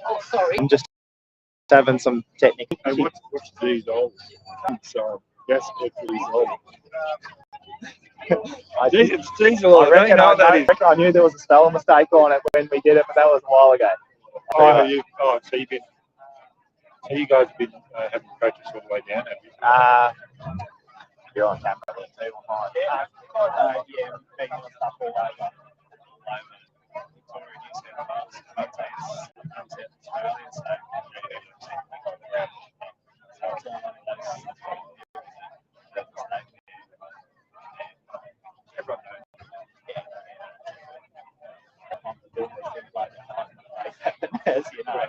Oh, sorry. I'm just having some technical. Hey, what's diesel? So gas diesel. It's diesel. I knew there was a spelling mistake on it when we did it, but that was a while ago. So you guys have been having practice all the way down, have you? You're on camera there too. Yeah, we've been doing stuff all over. Victoria, New South Wales, South Australia, so it's all one of those. Everyone knows. As you know.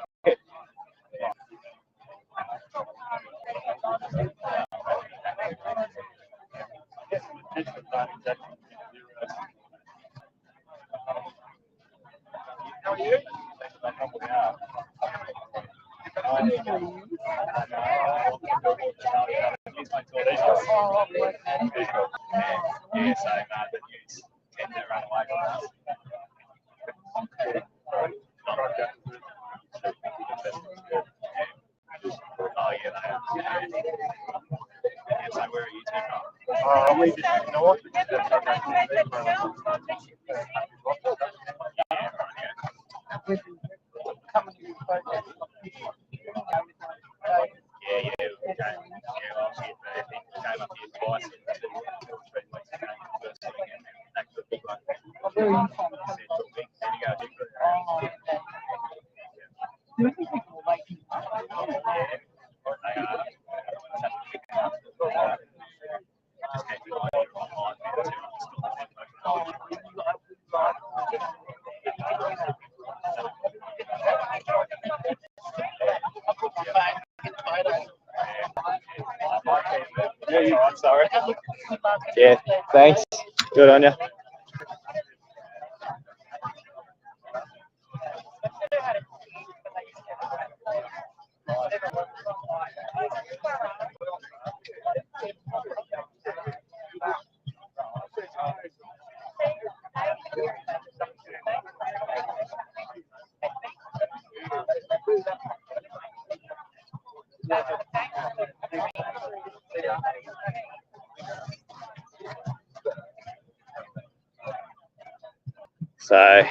How are you? I'm sorry. Yeah, thanks. Good on you. So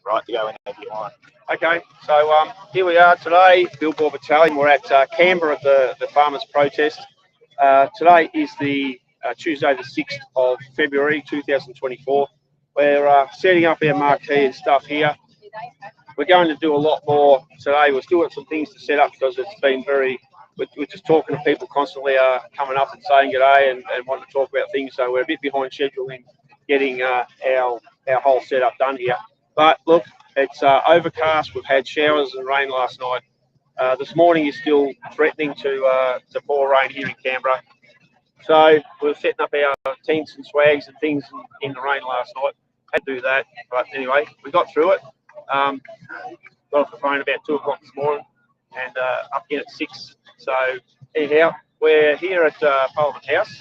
right, to go whenever you want. Okay, so here we are today, Billboard Battalion. We're at Canberra at the farmers' protest. Today is the Tuesday, the 6th of February 2024. We're setting up our marquee and stuff here. We're going to do a lot more today. We're still got some things to set up because it's been very. We're just talking to people constantly, coming up and saying g'day and wanting to talk about things. So we're a bit behind schedule in getting our whole setup done here. But look, it's overcast. We've had showers and rain last night. This morning is still threatening to pour rain here in Canberra. So we're setting up our tents and swags and things in the rain last night. Had to do that, but anyway, we got through it. Got off the phone about 2 o'clock this morning and up again at 6. So anyhow, we're here at Parliament House,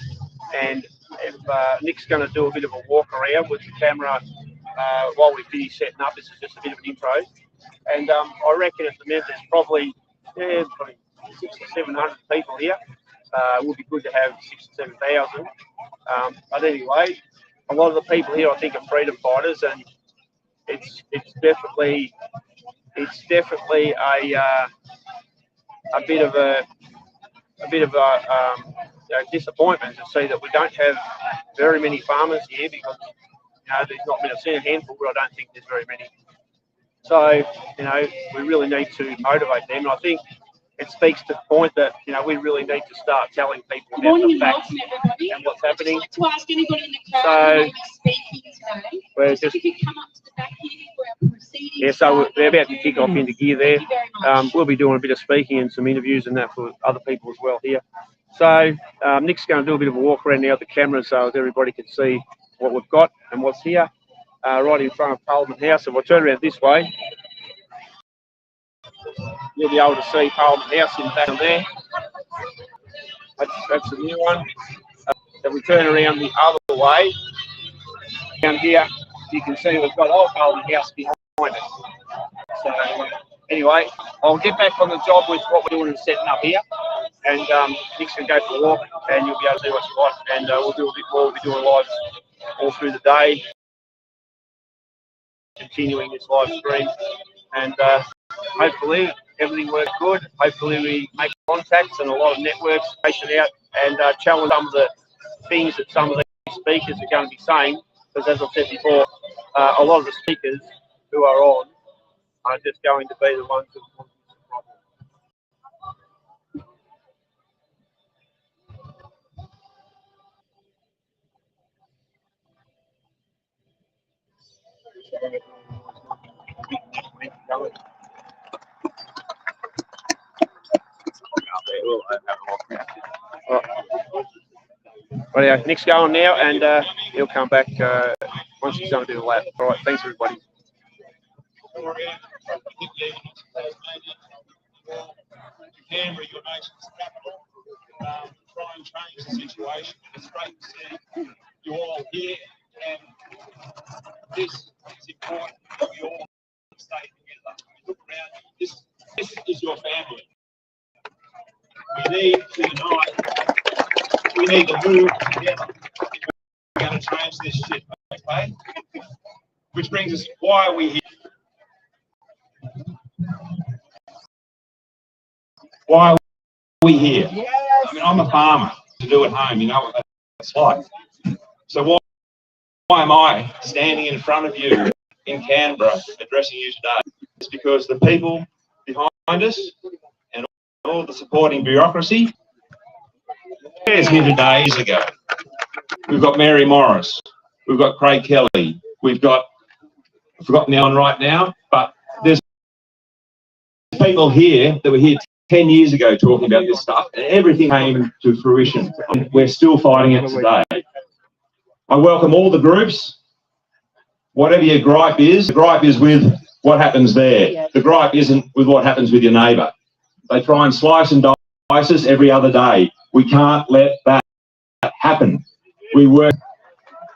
and if Nick's going to do a bit of a walk around with the camera while we finish setting up. This is just a bit of an intro, and I reckon at the minute there's probably 600 or 700 people here. It would be good to have 6,000 or 7,000. But anyway, a lot of the people here I think are freedom fighters, and it's definitely a bit of a disappointment to see that we don't have very many farmers here, because there's not many. I've seen a handful, but I don't think there's very many. So we really need to motivate them, and I think it speaks to the point that we really need to start telling people about the facts and what's happening. I'd like to ask anybody in the crowd who may be speaking today, we're just if you could come up to the back here for our proceedings. Yeah, so they're about to kick off into gear there. We'll be doing a bit of speaking and some interviews and that for other people as well here. So Nick's going to do a bit of a walk around now with the camera so everybody can see what we've got and what's here. right in front of Parliament House. If I turn around this way, you'll be able to see Parliament House in the back there. That's the new one. If we turn around the other way, down here, you can see we've got old Parliament House behind us. So anyway, I'll get back on the job with what we're doing and setting up here. And Nick's going to go for a walk, and you'll be able to see what you like. And we'll do a bit more. We'll be doing lives all through the day, continuing this live stream. And hopefully everything works good. Hopefully we make contacts and a lot of networks, station out, and challenge some of the things that some of the speakers are going to be saying. Because as I've said before, a lot of the speakers who are on are just going to be the ones who want this problem. Right, Nick's going now, and he'll come back once he's done a bit of lap. All right, thanks everybody. Canberra, your nation's capital, try and change the situation. It's great to see you all here, and this is important that we all stay together. Look around you. This is your family. We need to unite. We need to move together. We're going to change this shit, okay? Which brings us, why are we here? Why are we here? Yes. I mean, I'm a farmer to do at home, you know what that's like. So why am I standing in front of you in Canberra addressing you today? It's because the people behind us and all the supporting bureaucracy is here today, years ago. We've got Mary Morris, we've got Craig Kelly, we've got, I've forgotten the one right now, but there's people here that were here 10 years ago talking about this stuff, and everything came to fruition. We're still fighting it today. I welcome all the groups. Whatever your gripe is, the gripe is with what happens there. The gripe isn't with what happens with your neighbour. They try and slice and dice us every other day. We can't let that happen. We work.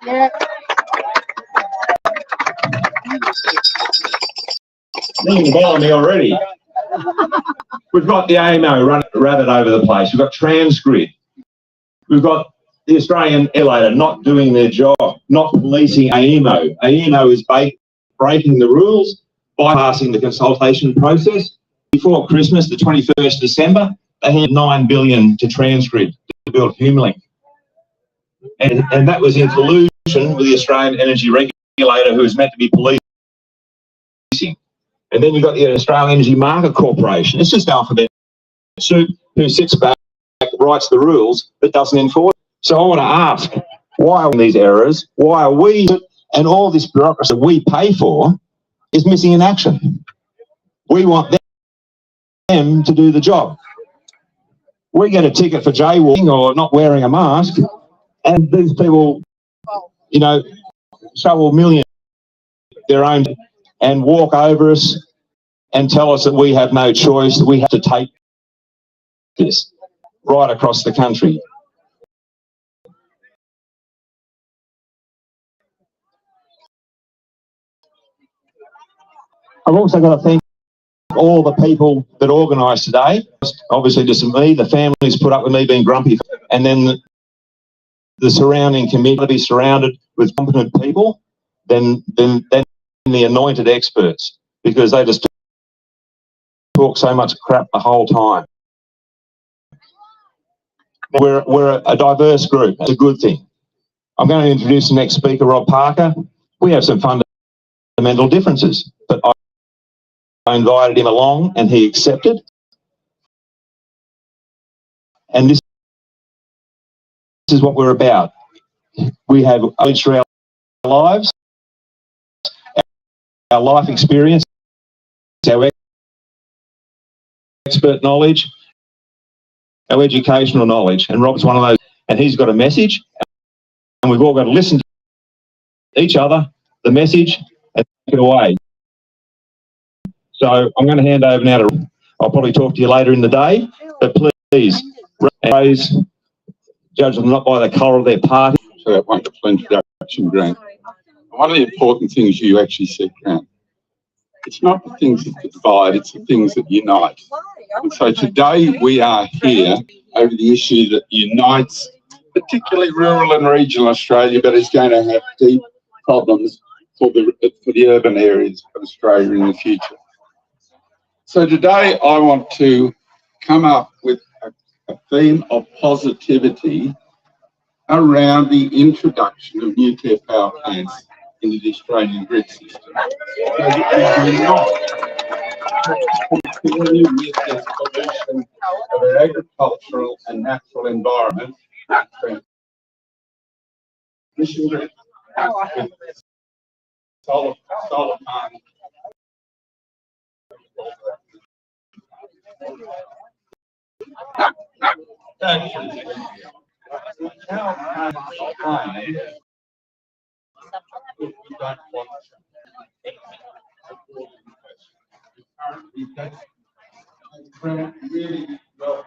Yeah. Ringing the bell on me already. We've got the AMO rabbit over the place. We've got Transgrid. We've got the Australian Regulator not doing their job, not policing AEMO. AEMO is breaking the rules, bypassing the consultation process. Before Christmas, the 21st December, they had $9 billion to Transgrid to build Humlink. And that was in collusion with the Australian Energy Regulator, who is meant to be policing. And then you've got the Australian Energy Market Corporation. It's just alphabet soup who sits back, writes the rules, but doesn't enforce. So I want to ask, why are these errors? Why are we, and all this bureaucracy we pay for, is missing in action? We want them to do the job. We get a ticket for jaywalking or not wearing a mask, and these people, you know, shovel millions their own and walk over us and tell us that we have no choice, that we have to take this right across the country. I've also got to thank all the people that organised today. Obviously just me, the families put up with me being grumpy, and then the surrounding committee to be surrounded with competent people, then the anointed experts, because they just talk so much crap the whole time. We're a diverse group. It's a good thing. I'm going to introduce the next speaker, Rob Parker. We have some fundamental differences, but I invited him along and he accepted. And this is what we're about. We have knowledge through our lives, our life experience, our expert knowledge, our educational knowledge, and Rob's one of those, and he's got a message, and we've all got to listen to each other, the message and take it away. So I'm going to hand over now to, I'll probably talk to you later in the day, but please, raise, judge them not by the colour of their party. For that wonderful introduction, Grant. One of the important things you actually said, Grant, it's not the things that divide, it's the things that unite. And so today we are here over the issue that unites particularly rural and regional Australia, but is going to have deep problems for the urban areas of Australia in the future. So today I want to come up with a theme of positivity around the introduction of nuclear power plants into the Australian grid system. So that we do not continue with this pollution of our agricultural and natural environment. Mission grid, solar farms. Really well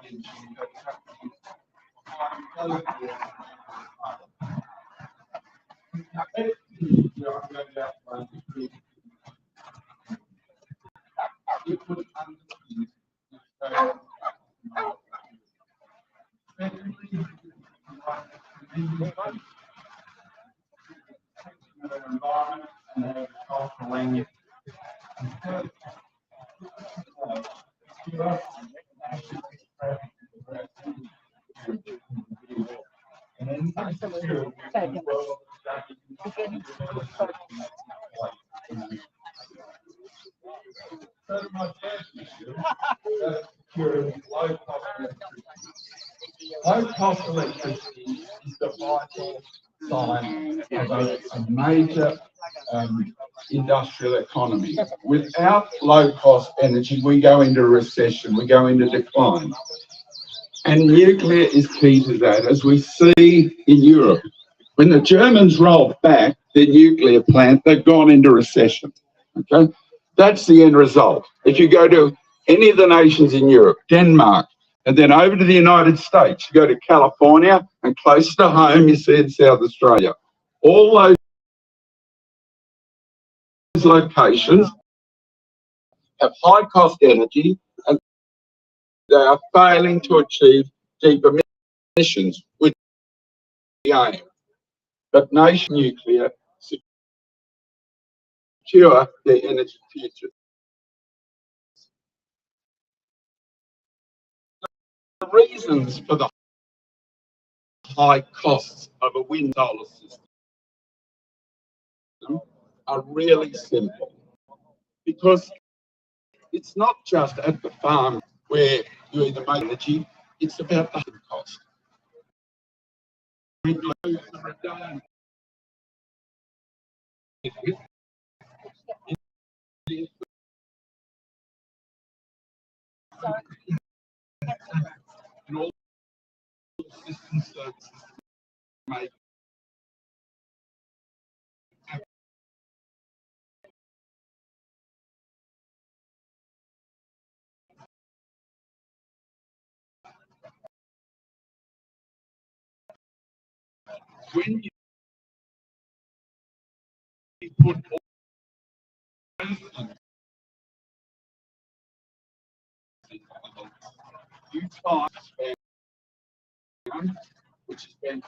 Low-cost electricity is the vital sign of a major industrial economy. Without low-cost energy, we go into recession, we go into decline. And nuclear is key to that, as we see in Europe. When the Germans rolled back their nuclear plant, they've gone into recession. Okay, that's the end result. If you go to any of the nations in Europe, Denmark, and then over to the United States, you go to California, and close to home, you see in South Australia. All those locations have high-cost energy, and they are failing to achieve deep emissions, which is the aim. But nation nuclear secure their energy future. The reasons for the high costs of a wind solar system are really simple, because it's not just at the farm where you either make energy, it's about the cost. And all system services make when you put all those things, you time span, which has been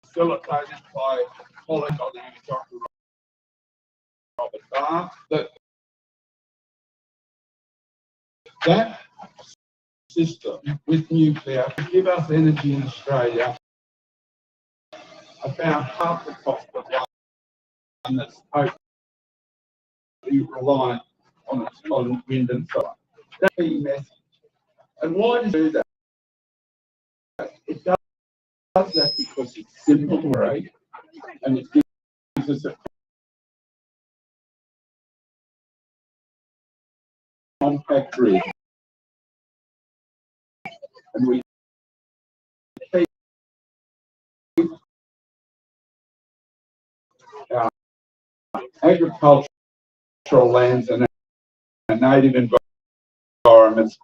facilitated by colleague of Dr. Robert Barr, that system with nuclear will give us energy in Australia about half the cost of one that's totally reliant on wind and solar. That's the message. And why does it do that? It does that because it's simple to rate, and it gives us a compact grid. And we keep our agricultural lands and our native environments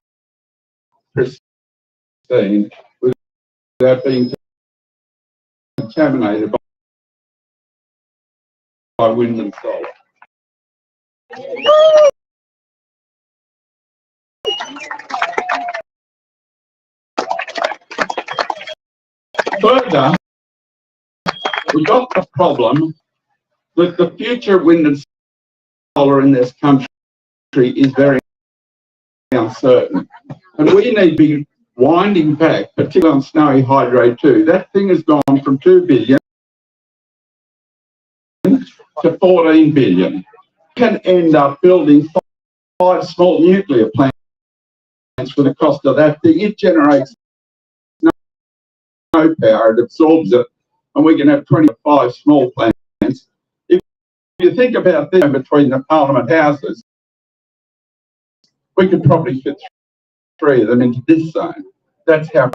pristine without being contaminated by wind and solar. Further, we got the problem that the future wind and solar in this country is very uncertain. And we need to be winding back, particularly on Snowy Hydro 2. That thing has gone from 2 billion to 14 billion. We can end up building 5 small nuclear plants for the cost of that thing. It generates no power, it absorbs it, and we can have 25 small plants. If you think about this between the Parliament houses, we could probably fit 3 of them into this zone. That's how.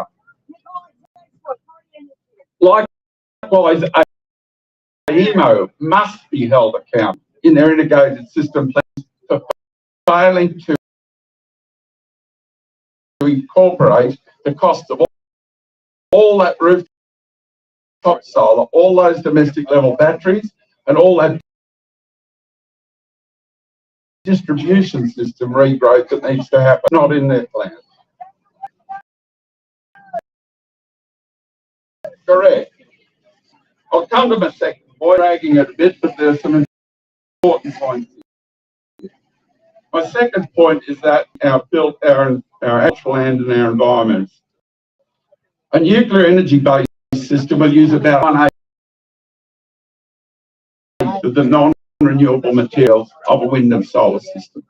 Likewise, AEMO must be held accountable in their integrated system plans for failing to incorporate the cost of all that rooftop solar, all those domestic level batteries, and all that distribution system regrowth that needs to happen, not in their plan. Correct. I'll come to my second point, dragging it a bit, but there's some important points. My second point is that our actual land and our environments. A nuclear energy-based system will use about 1/8 of the non-renewable materials of a wind and solar system.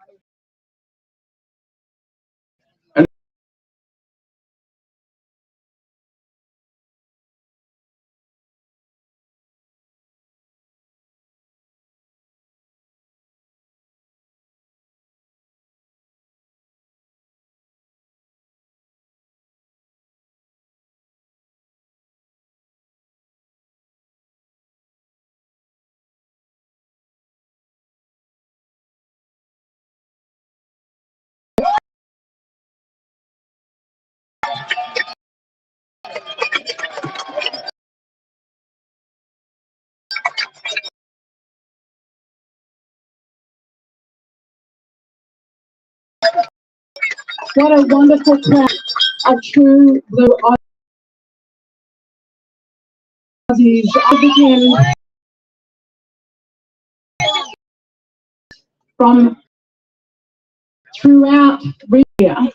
What a wonderful crowd of true blue Aussies. I begin from throughout Riga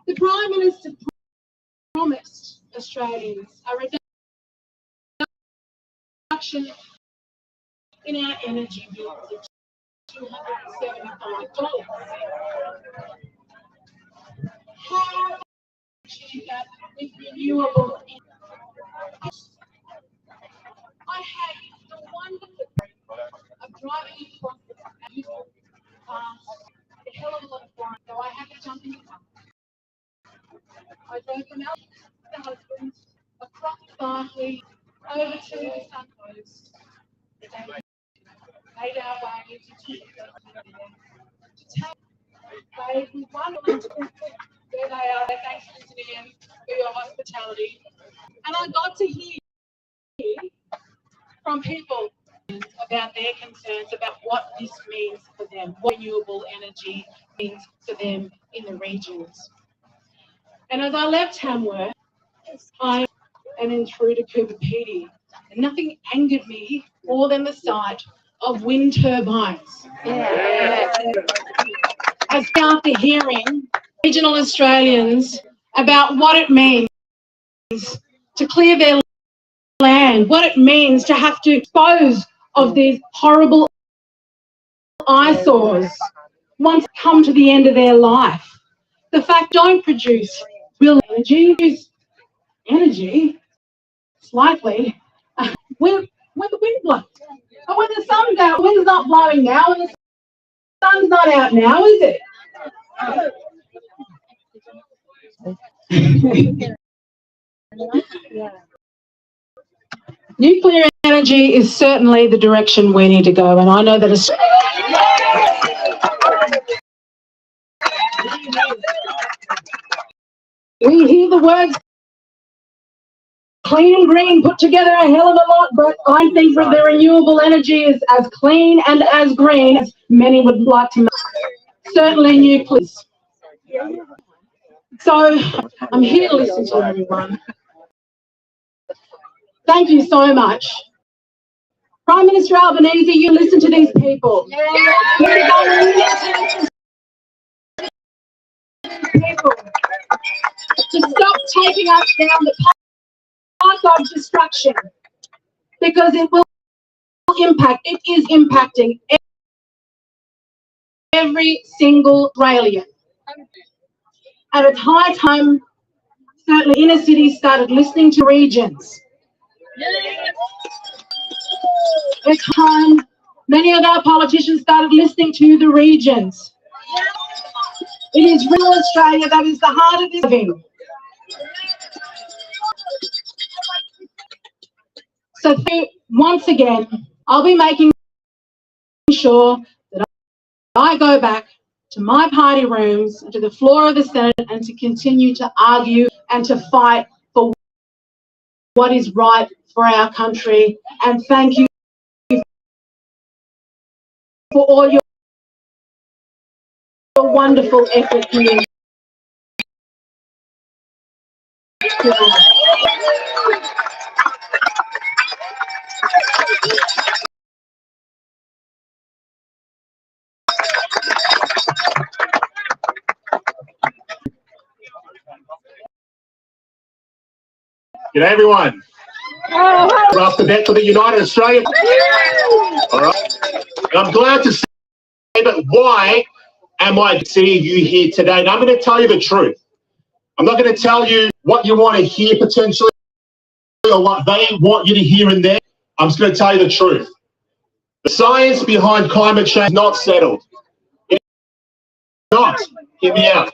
The Prime Minister promised Australians a reduction in our energy bills of $275. How achieve that with renewable energy? I had the wonderful of driving across the beautiful past a hell of a lot of flying, so I had to jump in the car. I drove from out the husband across Barclay over to the Sun Coast. Made our way to take with one where they are. Thanks to them for your hospitality. And I got to hear from people about their concerns about what this means for them, what renewable energy means for them in the regions. And as I left Tamworth, and then through to Cooper Pedy, and nothing angered me more than the sight of wind turbines. Yeah. As after hearing regional Australians about what it means to clear their land, what it means to have to dispose of these horrible eyesores once come to the end of their life. The fact don't produce real energy, slightly, when the wind blows. But when the sun's out, wind's not blowing now, and the sun's not out now, is it? Nuclear energy is certainly the direction we need to go, and I know that we hear the words clean and green put together a hell of a lot, but I think that the renewable energy is as clean and as green as many would like to make. Certainly nuclear. So I'm here to listen to everyone. Thank you so much. Prime Minister Albanese, you listen to these people. People to stop taking us down the path of destruction, because it will impact, it is impacting every single Australian. And it's high time, certainly inner cities started listening to regions. It's time many of our politicians started listening to the regions. It is real Australia that is the heart of this living. So once again, I'll be making sure that I go back to my party rooms, to the floor of the Senate, and to continue to argue and to fight for what is right for our country. And thank you for all your wonderful effort here. G'day everyone. We're off the bet for the United Australia. All right. And I'm glad to say that why am I seeing you here today? And I'm going to tell you the truth. I'm not going to tell you what you want to hear potentially or what they want you to hear in there. I'm just going to tell you the truth. The science behind climate change is not settled. It's not. Hear me out.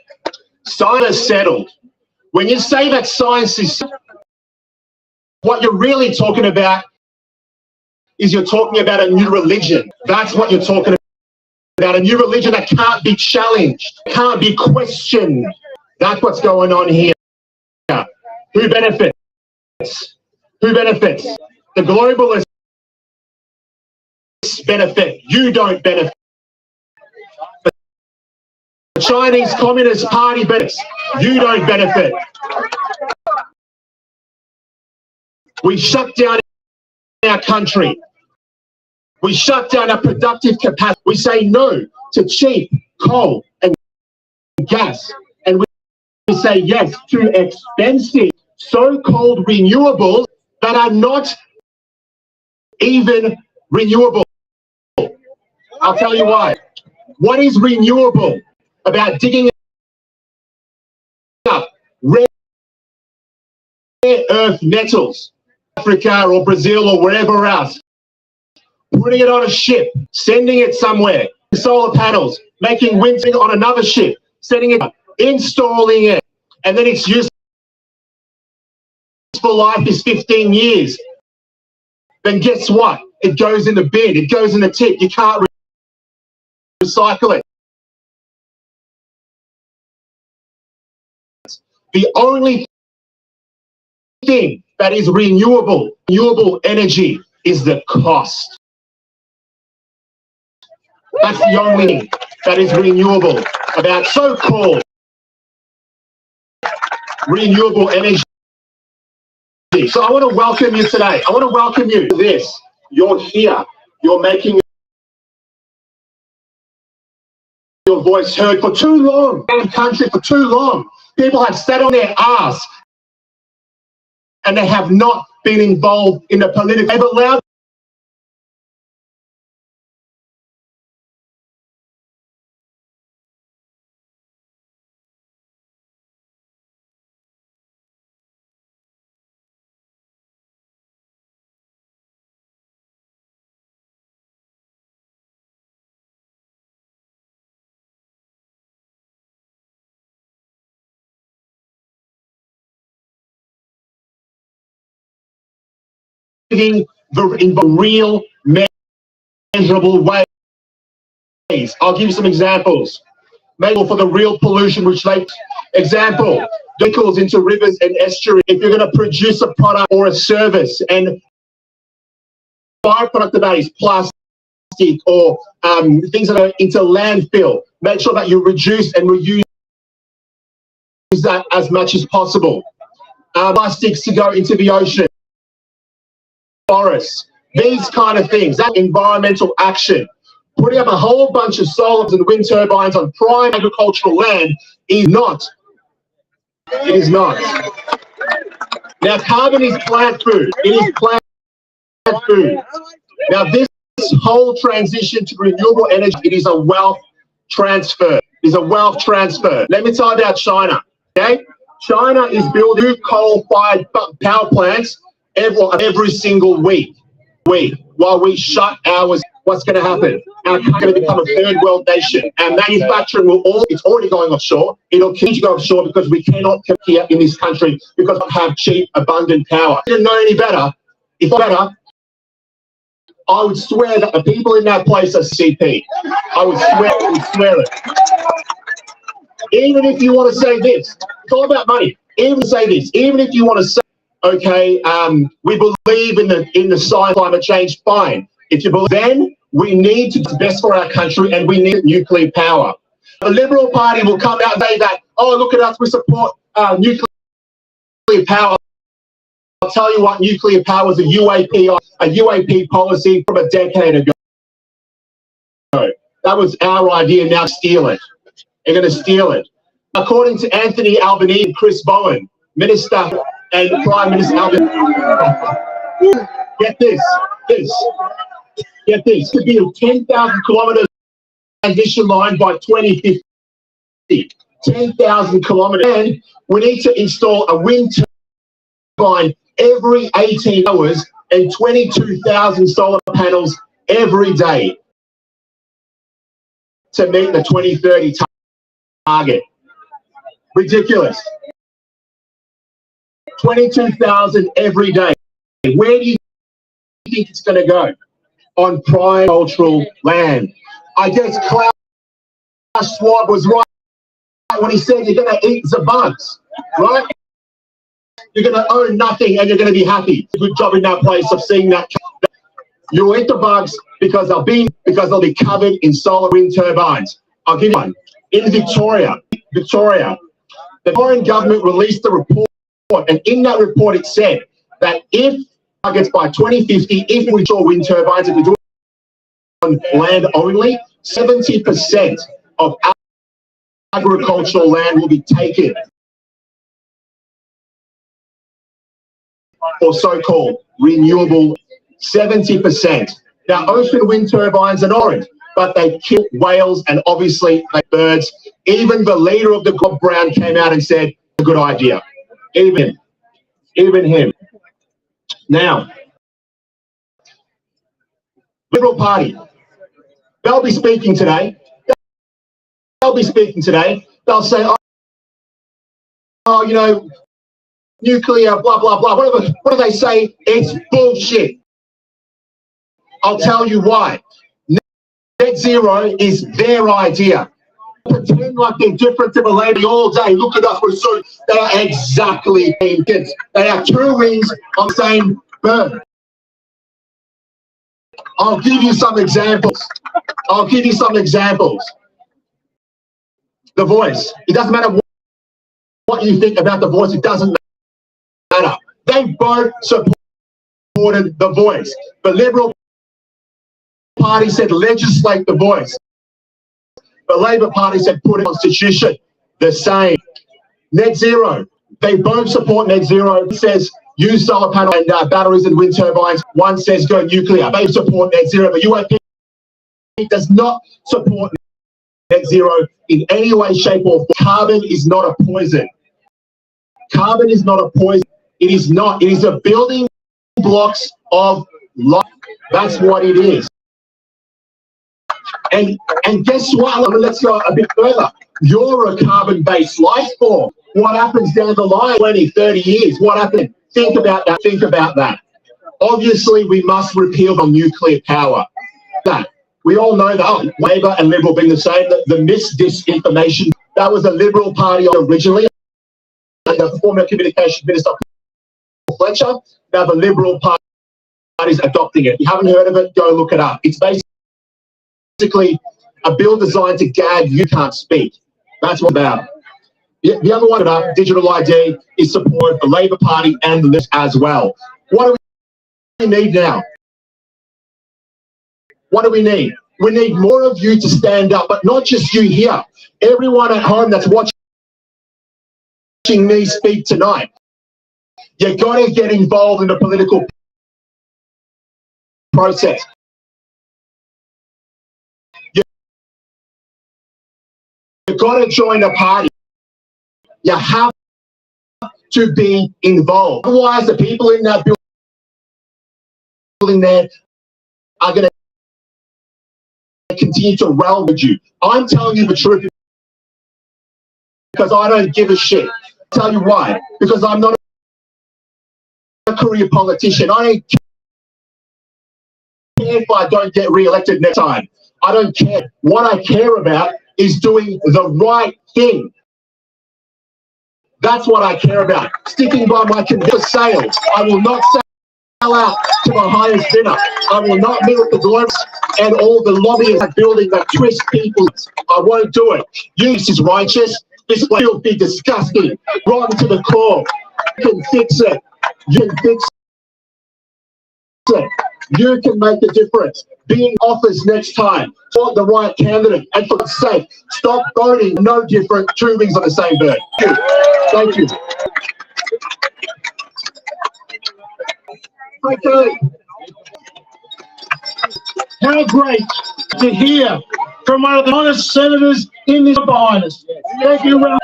Science is settled. When you say that science is settled, what you're really talking about is you're talking about a new religion. That's what you're talking about, a new religion that can't be challenged, can't be questioned. That's what's going on here. Who benefits? Who benefits? The globalists benefit. You don't benefit. The Chinese Communist Party benefits. You don't benefit. We shut down our country. We shut down our productive capacity. We say no to cheap coal and gas. And we say yes to expensive so-called renewables that are not even renewable. I'll tell you why. What is renewable about digging up rare earth metals, Africa or Brazil or wherever else, putting it on a ship, sending it somewhere, solar panels, making wind on another ship, setting it up, installing it, and then its useful life is 15 years. Then guess what? It goes in the bin, it goes in the tip, you can't recycle it. The only thing that is renewable energy is the cost. That's the only thing that is renewable about so-called renewable energy. So I want to welcome you today. I want to welcome you to this. You're here. You're making your voice heard for too long in the country, for too long. People have sat on their ass and they have not been involved in the political. They've allowed in the real measurable ways. I'll give you some examples. Maybe for the real pollution which they, example, vehicles into rivers and estuaries. If you're going to produce a product or a service and byproduct of that is plastic or things that are into landfill, make sure that you reduce and reuse that as much as possible. Plastics to go into the ocean, forests, these kind of things, that environmental action. Putting up a whole bunch of solar and wind turbines on prime agricultural land is not. It is not. Now, carbon is plant food. It is plant food. Now, this whole transition to renewable energy, it is a wealth transfer. It is a wealth transfer. Let me tell you about China. Okay, China is building new coal-fired power plants every single week. While we shut ours, what's going to happen? Our country's going to become a third world nation, and manufacturing it's already going offshore. It'll continue to go offshore because we cannot come here in this country because we have cheap, abundant power. If I didn't know any better, I would swear that the people in that place are CP. I would swear it. Even if you want to say this, it's all about money. Even say this, even if you want to say, okay, we believe in the science of climate change, fine. If you believe, then we need to do the best for our country and we need nuclear power. The Liberal Party will come out and say that, oh, look at us, we support nuclear power. I'll tell you what, nuclear power is a UAP policy from a decade ago. That was our idea, now steal it. They're going to steal it. According to Anthony Albanese and Chris Bowen, Minister and Prime Minister Albanese, get this. To build 10,000 kilometres transition line by 2050. 10,000 kilometres. And we need to install a wind turbine every 18 hours and 22,000 solar panels every day to meet the 2030 target. Ridiculous. 22,000 every day. Where do you think it's going to go? On prime cultural land. I guess Klaus Schwab was right when he said you're going to eat the bugs, right? You're going to own nothing and you're going to be happy. Good job in that place of seeing that. You'll eat the bugs because they'll be covered in solar wind turbines. I'll give you one. In Victoria, the foreign government released a report, and in that report it said that if targets by 2050, if we draw wind turbines, if we do it on land only, 70% of agricultural land will be taken for so-called renewable 70%. Now, ocean wind turbines are orange, but they kill whales and obviously birds. Even the leader of the Bob Brown came out and said, a good idea. Even him. Now, Liberal Party, they'll be speaking today. They'll say, oh, you know, nuclear, blah, blah, blah. What do they say? It's bullshit. I'll tell you why. Net zero is their idea. Pretend like they're different to the lady all day. Look at us, we're so, they are exactly kids. They are two wings on the same bird. I'll give you some examples. The Voice. It doesn't matter what you think about The Voice. It doesn't matter. They both supported The Voice. The Liberal Party said legislate The Voice. The Labor Party said put in Constitution. The same. Net zero. They both support net zero. It says use solar panel and batteries and wind turbines. One says go nuclear. They support net zero. The UAP does not support net zero in any way, shape or form. Carbon is not a poison. Carbon is not a poison. It is not. It is a building blocks of life. That's what it is. And guess what? Let's go a bit further. You're a carbon-based life form. What happens down the line, 20, 30 years? What happens? Think about that. Obviously, we must repeal the nuclear power. That. We all know that Labor and Liberal being the same, the disinformation. That was a Liberal Party originally. The former Communications Minister, Fletcher. Now the Liberal Party is adopting it. If you haven't heard of it, go look it up. It's basically a bill designed to gag you can't speak. That's what it's about. The other one about digital ID is support the Labor Party and the Left as well. What do we need now? What do we need? We need more of you to stand up, but not just you here. Everyone at home that's watching me speak tonight. You've got to get involved in the political process. You've got to join a party. You have to be involved. Otherwise, the people in that building there are going to continue to rail with you. I'm telling you the truth because I don't give a shit. I'll tell you why. Because I'm not a career politician. I don't care if I don't get re-elected next time. I don't care. What I care about is doing the right thing. That's what I care about. Sticking by my conviction sales. I will not sell out to the highest bidder. I will not meet with the globes and all the lobbyists building that twist people. I won't do it. This is righteous. This will be disgusting. Rotten to the core. You can fix it. You can fix it. You can make a difference. Be in office next time. Support the right candidate. And for God's sake, stop voting no different. Two wings on the same bird. Thank you. Okay. How great to hear from one of the honest senators in this behind us. Thank you, Ron.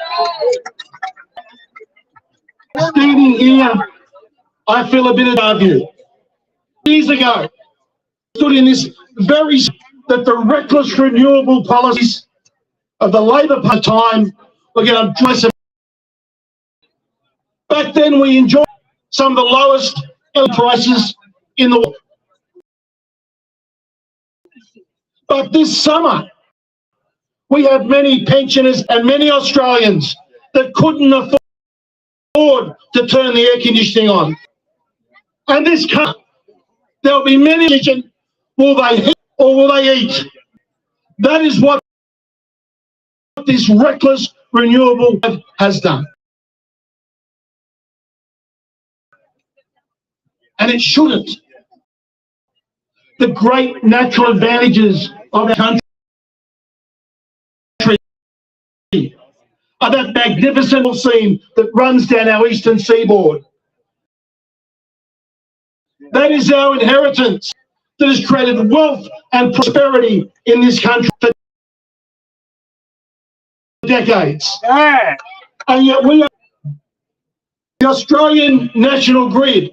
Standing here, I feel a bit of you. Years ago, stood in this very that the reckless renewable policies of the Labor Party time were going to drive some. Back then, we enjoyed some of the lowest prices in the world. But this summer, we have many pensioners and many Australians that couldn't afford to turn the air conditioning on. And this car, there'll be many, will they eat or will they eat? That is what this reckless renewable has done. And it shouldn't. The great natural advantages of our country are that magnificent scene that runs down our eastern seaboard. That is our inheritance that has created wealth and prosperity in this country for decades. And yet the Australian National Grid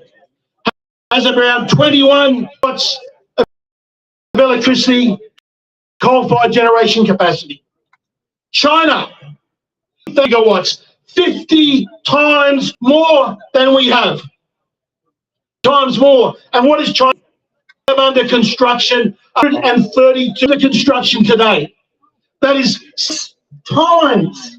has around 21 watts of electricity, coal-fired generation capacity. China, gigawatts, 50 times more than we have. Times more. And what is China under construction? 132 under construction today. That is 6 times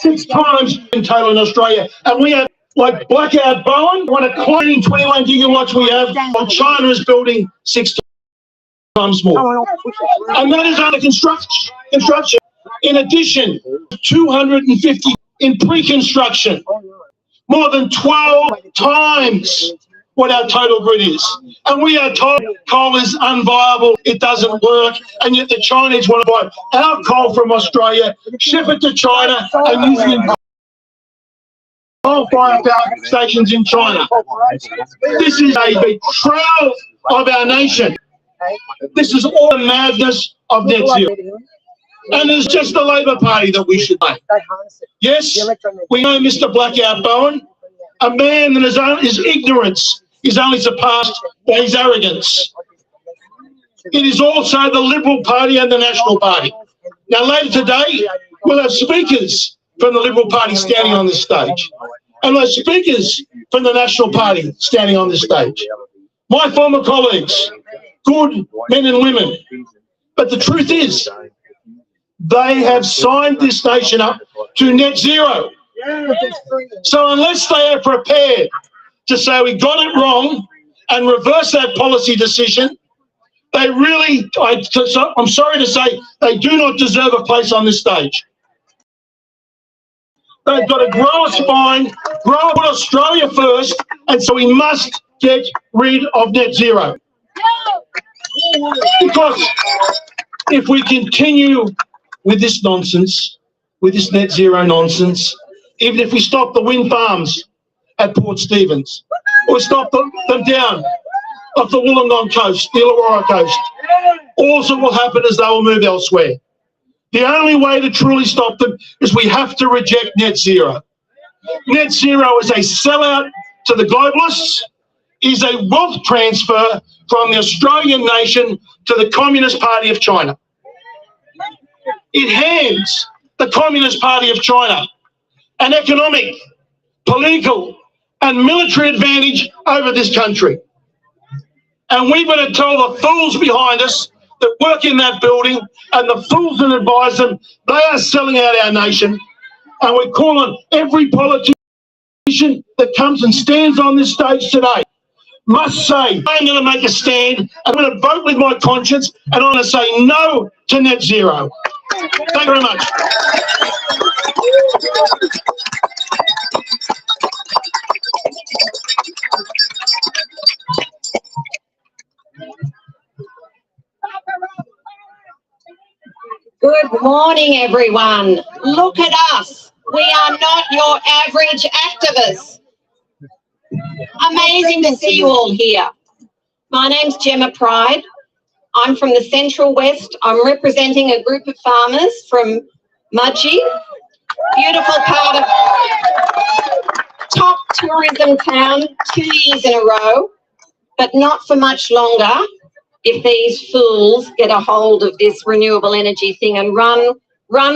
in total in Australia. And we have, like Blackout Bowen, one of 21 gigawatts we have, while China is building 6 times more. And that is under construction. In addition, 250 in pre-construction, more than 12 times what our total grid is. And we are told coal is unviable, it doesn't work, and yet the Chinese want to buy our coal from Australia, ship it to China, and use it in coal-fired power stations in China. This is a betrayal of our nation. This is all the madness of net zero. And it's just the Labor Party that we should blame. Yes, we know Mr. Blackout Bowen, a man that his ignorance is only surpassed by his arrogance. It is also the Liberal Party and the National Party. Now, later today, we'll have speakers from the Liberal Party standing on this stage, and we'll have speakers from the National Party standing on this stage. My former colleagues, good men and women. But the truth is, they have signed this nation up to net zero. So unless they are prepared to say we got it wrong and reverse that policy decision, they really, I'm sorry to say, they do not deserve a place on this stage. They've got to grow a spine, grow up Australia first, and so we must get rid of net zero. Because if we continue with this nonsense, with this net zero nonsense, even if we stop the wind farms at Port Stephens, or stop them down off the Wollongong coast, the Illawarra coast, all that will happen is they will move elsewhere. The only way to truly stop them is we have to reject net zero. Net zero is a sellout to the globalists, is a wealth transfer from the Australian nation to the Communist Party of China. It hands the Communist Party of China an economic, political, and military advantage over this country. And we've got to tell the fools behind us that work in that building and the fools that advise them, they are selling out our nation. And we're calling every politician that comes and stands on this stage today must say, I'm going to make a stand, I'm going to vote with my conscience, and I'm going to say no to net zero. Thank you very much. Good morning, everyone. Look at us. We are not your average activists. Amazing to see you all here. My name's Gemma Pride. I'm from the Central West. I'm representing a group of farmers from Mudgee, beautiful part of top tourism town 2 years in a row, but not for much longer if these fools get a hold of this renewable energy thing and run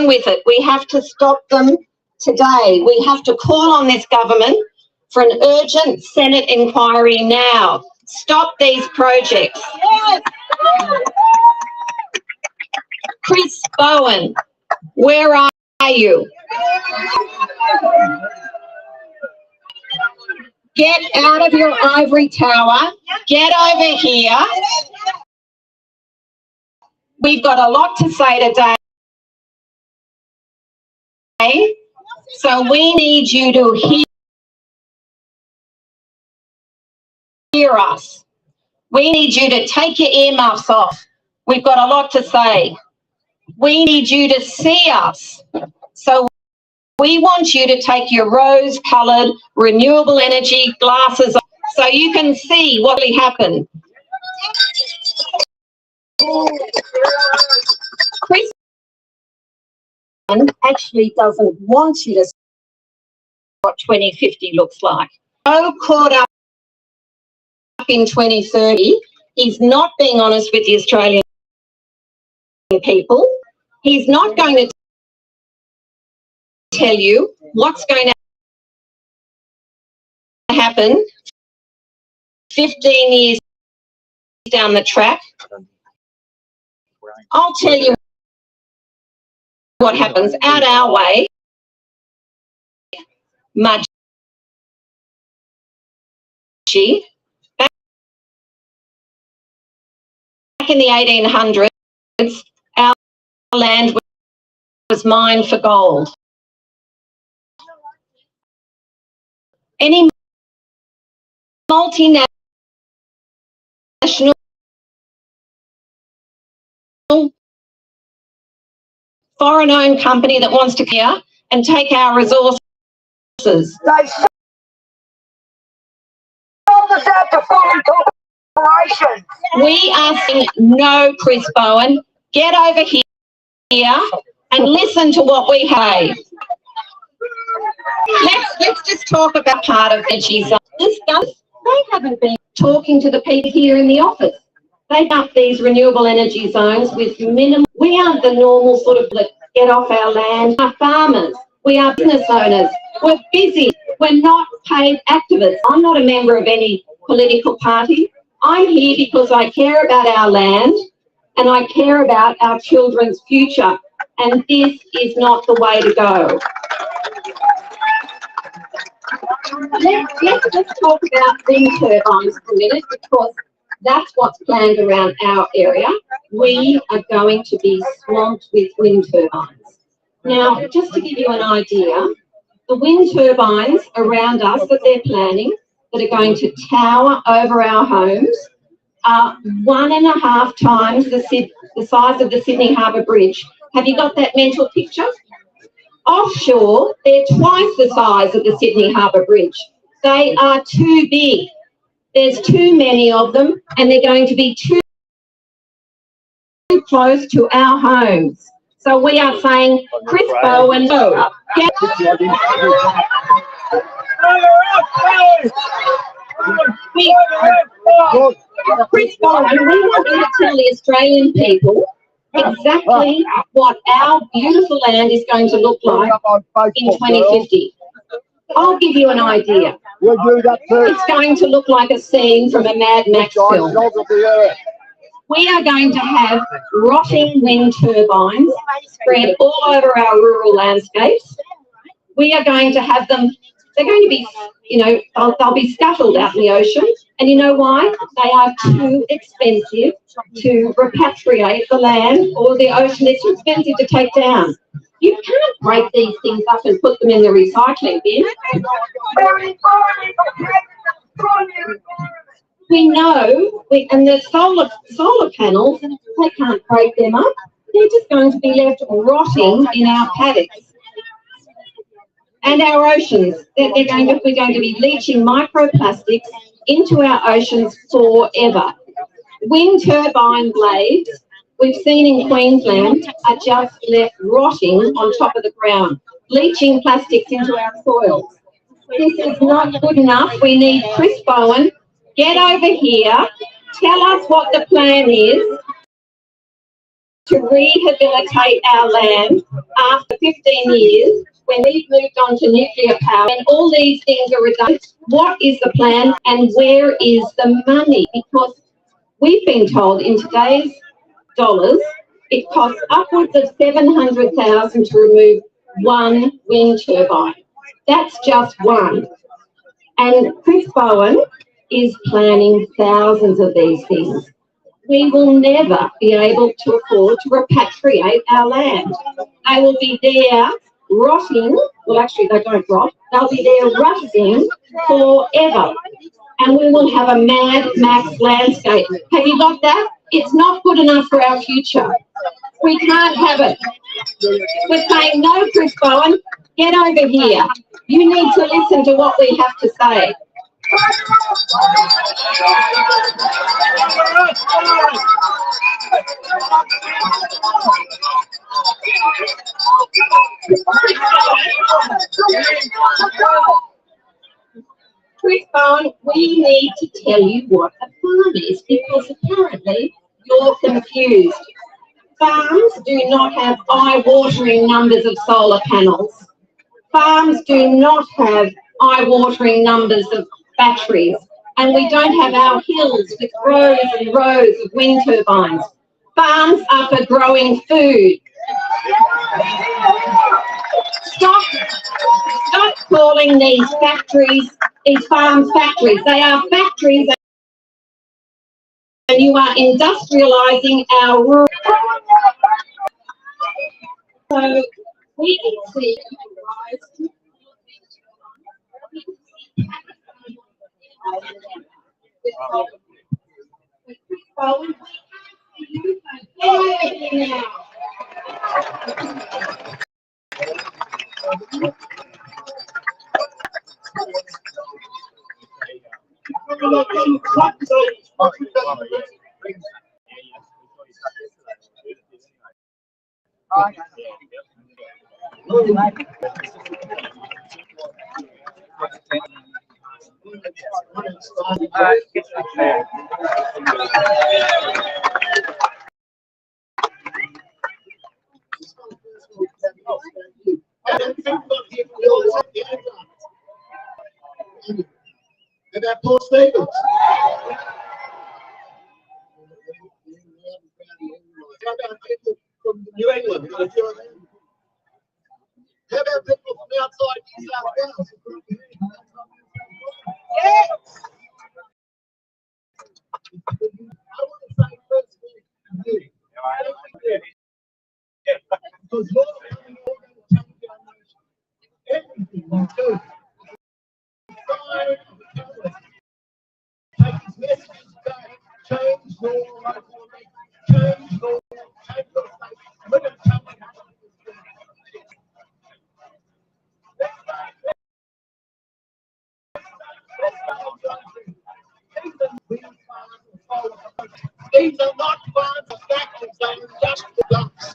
with it. We have to stop them today. We have to call on this government for an urgent Senate inquiry now. Stop these projects. Chris Bowen, where are you? Get out of your ivory tower. Get over here. We've got a lot to say today. So we need you to hear us. We need you to take your earmuffs off. We've got a lot to say. We need you to see us. So we want you to take your rose-coloured renewable energy glasses off so you can see what really happened. Chris actually doesn't want you to see what 2050 looks like. So caught up in 2030, he's not being honest with the Australian people. He's not going to tell you what's going to happen 15 years down the track. I'll tell you what happens out our way. Back in the 1800s, our land was mined for gold. Any multinational foreign-owned company that wants to come here and take our resources. They sold us out to foreign corporations. We are saying no, Chris Bowen. Get over here and listen to what we have. Let's just talk about part of Veggie Zone. They haven't been talking to the people here in the office. They up these renewable energy zones with minimal. We are the normal sort of get off our land. Our farmers. We are business owners. We're busy. We're not paid activists. I'm not a member of any political party. I'm here because I care about our land and I care about our children's future. And this is not the way to go. Let's talk about wind turbines for a minute, because that's what's planned around our area. We are going to be swamped with wind turbines. Now, just to give you an idea, the wind turbines around us that they're planning, that are going to tower over our homes, are 1.5 times the size of the Sydney Harbour Bridge. Have you got that mental picture? Offshore, they're twice the size of the Sydney Harbour Bridge. They are too big. There's too many of them, and they're going to be too close to our homes. So we are saying, Chris Bowen, no. Chris Bowen, we want you to tell the Australian people exactly what our beautiful land is going to look like in 2050. I'll give you an idea. It's going to look like a scene from a Mad Max film. We are going to have rotting wind turbines spread all over our rural landscapes. We are going to have them, they're going to be, they'll be scuttled out in the ocean. And you know why? They are too expensive to repatriate the land, or the ocean is too expensive to take down. You can't break these things up and put them in the recycling bin. We know, and the solar panels, they can't break them up. They're just going to be left rotting in our paddocks and our oceans. We're going to be leaching microplastics into our oceans forever. Wind turbine blades, we've seen in Queensland, are just left rotting on top of the ground, leaching plastics into our soils. This is not good enough. We need Chris Bowen. Get over here, tell us what the plan is to rehabilitate our land after 15 years, when we've moved on to nuclear power and all these things are redundant. What is the plan and where is the money? Because we've been told in today's dollars, it costs upwards of $700,000 to remove one wind turbine. That's just one. And Chris Bowen is planning thousands of these things. We will never be able to afford to repatriate our land. They will be there rotting, well actually they don't rot, they'll be there rusting forever. And we will have a Mad Max landscape. Have you got that? It's not good enough for our future. We can't have it. We're saying no, Chris Bowen, get over here. You need to listen to what we have to say. Chris Bowen, we need to tell you what a farm is because apparently you're confused. Farms do not have eye-watering numbers of solar panels. Farms do not have eye-watering numbers of batteries. And we don't have our hills with rows and rows of wind turbines. Farms are for growing food. Stop calling these factories, these farms factories. They are factories and you are industrialising our rural. So we can see about Port Stephens. How about people from New England? How about people from outside New South Wales? Yes! I want to say first thing to you. Because you're coming all going to change our nation. Everything we do. Take his messages back, change your local change your state. We're going to change these are not farms of factories, they are industrial dumps.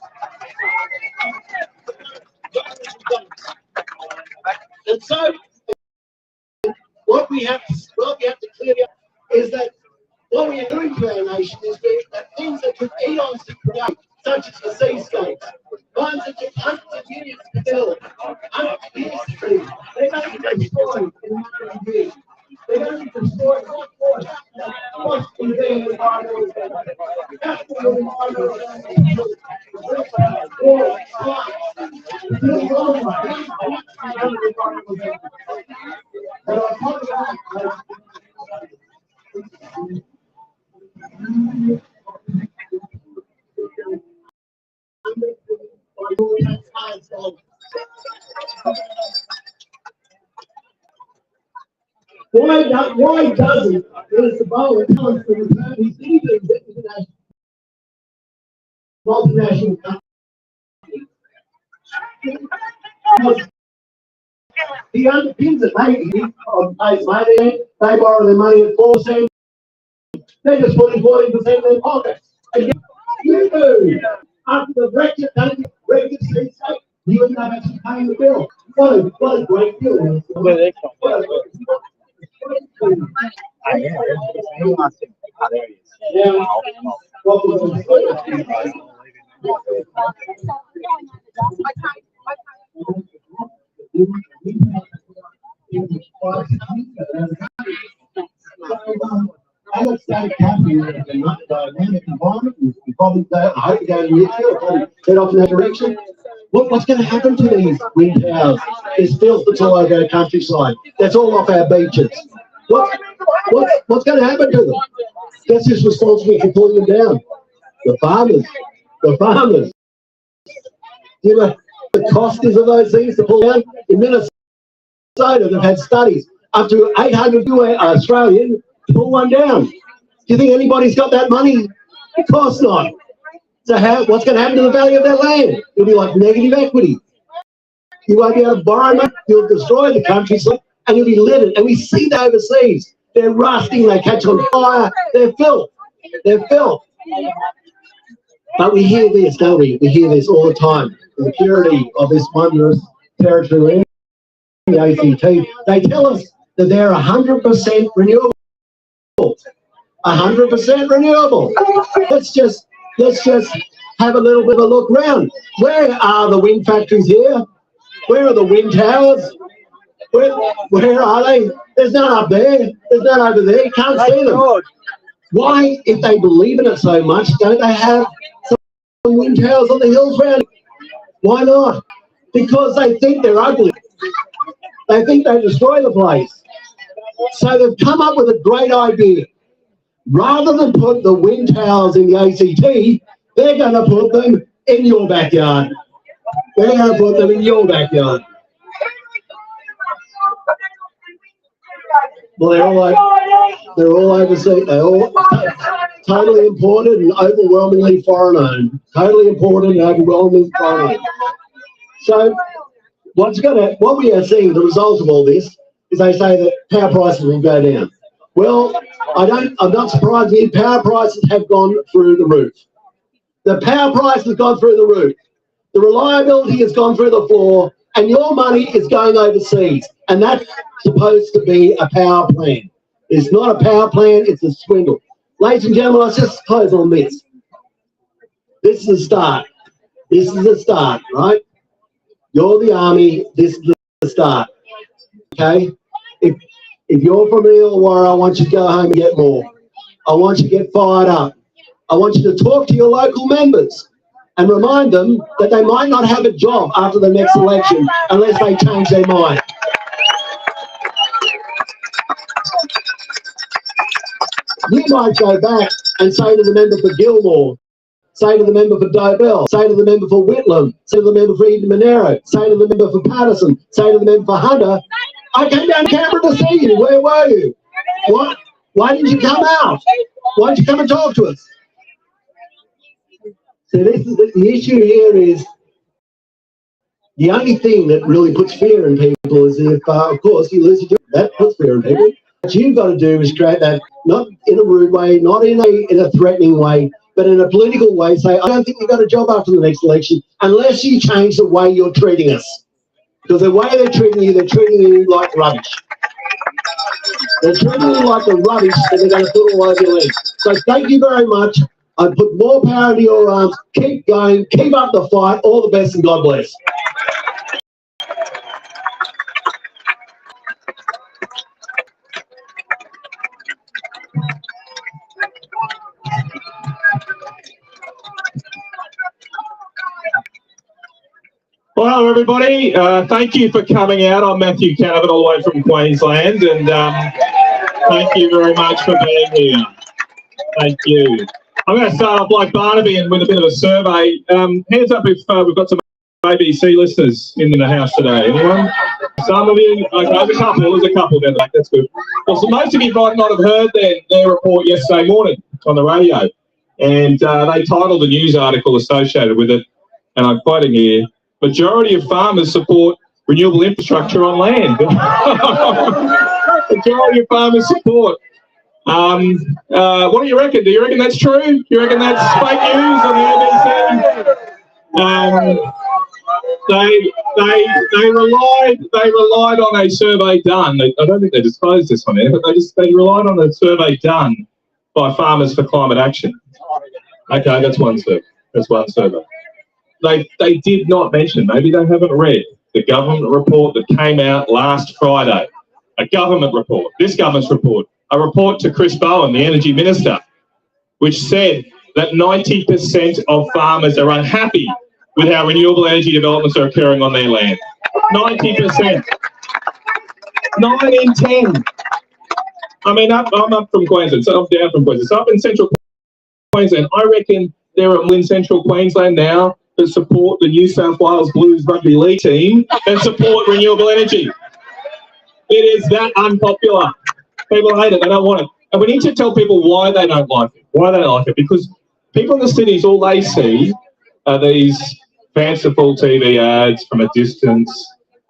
And so what we have to clear up is that what we are doing to our nation is that things that took eons to create, such as the seascapes, ones that took hundreds of years to build, hundreds of years to do, they're going to be destroyed in a matter of years. They're going to be destroyed not for possibly being environmental damage. That's what environmental damage is. Why doesn't Mr. Bowen tell us to return his dividends into multinational companies? He underpins it, maybe on pays money, they borrow their money at 4%, they're just putting 40% in their pockets. And you do. After the Brexit state, you end up actually paying the bill. What a great deal. Where they come from? Yeah. What was I would say happy with the dynamic environment. We probably I hope go to nuclear, probably head off in that direction. What's going to happen to these wind towers? There's filth that's all over our countryside. That's all off our beaches. What's going to happen to them? Guess who's responsible for pulling them down? The farmers. The farmers. You know the cost is of those things to pull down? In Minnesota, they've had studies up to 800 Australian to pull one down. Do you think anybody's got that money? Of course not. So what's going to happen to the value of that land? It'll be like negative equity. You won't be able to borrow money. You'll destroy the countryside and you'll be livid. And we see that overseas. They're rusting, they catch on fire, they're filth. They're filth. But we hear this, don't we? We hear this all the time. The purity of this wondrous territory in the ACT. They tell us that they're 100% renewable. 100% renewable. Let's just have a little bit of a look around. Where are the wind factories here? Where are the wind towers? Where are they? There's none up there. There's none over there. You can't see them. Why, if they believe in it so much, don't they have some wind towers on the hills around? Why not? Because they think they're ugly. They think they destroy the place. So they've come up with a great idea. Rather than put the wind towers in the ACT, they're going to put them in your backyard. They're going to put them in your backyard. Well, they're all overseas. They're all totally imported and overwhelmingly foreign owned. Totally imported and overwhelmingly foreign owned. So what we are seeing, the result of all this, is they say that power prices will go down. Well, I'm not surprised here. Power prices have gone through the roof. The power price has gone through the roof. The reliability has gone through the floor, and your money is going overseas. And that's supposed to be a power plan. It's not a power plan, it's a swindle. Ladies and gentlemen, let's just close on this. This is the start. This is the start, right? You're the army, this is the start. Okay? If you're from the Illawarra, I want you to go home and get more. I want you to get fired up. I want you to talk to your local members and remind them that they might not have a job after the next election unless they change their mind. You might go back and say to the member for Gilmore, say to the member for Dobell, say to the member for Whitlam, say to the member for Eden Monero, say to the member for Patterson, say to the member for Hunter, I came down to Canberra to see you. Where were you? What? Why didn't you come out? Why didn't you come and talk to us? So this is the issue here is the only thing that really puts fear in people is if, of course, you lose your job. That puts fear in people. What you've got to do is create that, not in a rude way, not in a threatening way, but in a political way. Say, I don't think you've got a job after the next election unless you change the way you're treating us. Because the way they're treating you like rubbish. They're treating you like the rubbish that they're going to put all over your legs. So thank you very much. I put more power into your arms. Keep going. Keep up the fight. All the best and God bless. Well, everybody, thank you for coming out. I'm Matthew Canavan, all the way from Queensland, and thank you very much for being here. Thank you. I'm going to start off like Barnaby and with a bit of a survey. Hands up if we've got some ABC listeners in the house today. Anyone? Some of you? Okay, there's a couple down the back. That's good. Well, so most of you might not have heard their report yesterday morning on the radio, and they titled a news article associated with it, and I'm quoting here, majority of farmers support renewable infrastructure on land. Majority of farmers support. What do you reckon? Do you reckon that's true? Do you reckon that's fake news on the ABC? They relied on a survey done. I don't think they disclosed this on there, but they relied on a survey done by Farmers for Climate Action. Okay, that's one survey. That's one survey. They did not mention, maybe they haven't read, the government report that came out last Friday. A government report, this government's report, a report to Chris Bowen, the Energy Minister, which said that 90% of farmers are unhappy with how renewable energy developments are occurring on their land. 90%. 9 in 10. I mean, I'm up from Queensland, so I'm down from Queensland. So up in central Queensland, I reckon there are in central Queensland now that support the New South Wales Blues rugby league team and support renewable energy. It is that unpopular. People hate it. They don't want it. And we need to tell people why they don't like it. Why they don't like it. Because people in the cities, all they see are these fanciful TV ads from a distance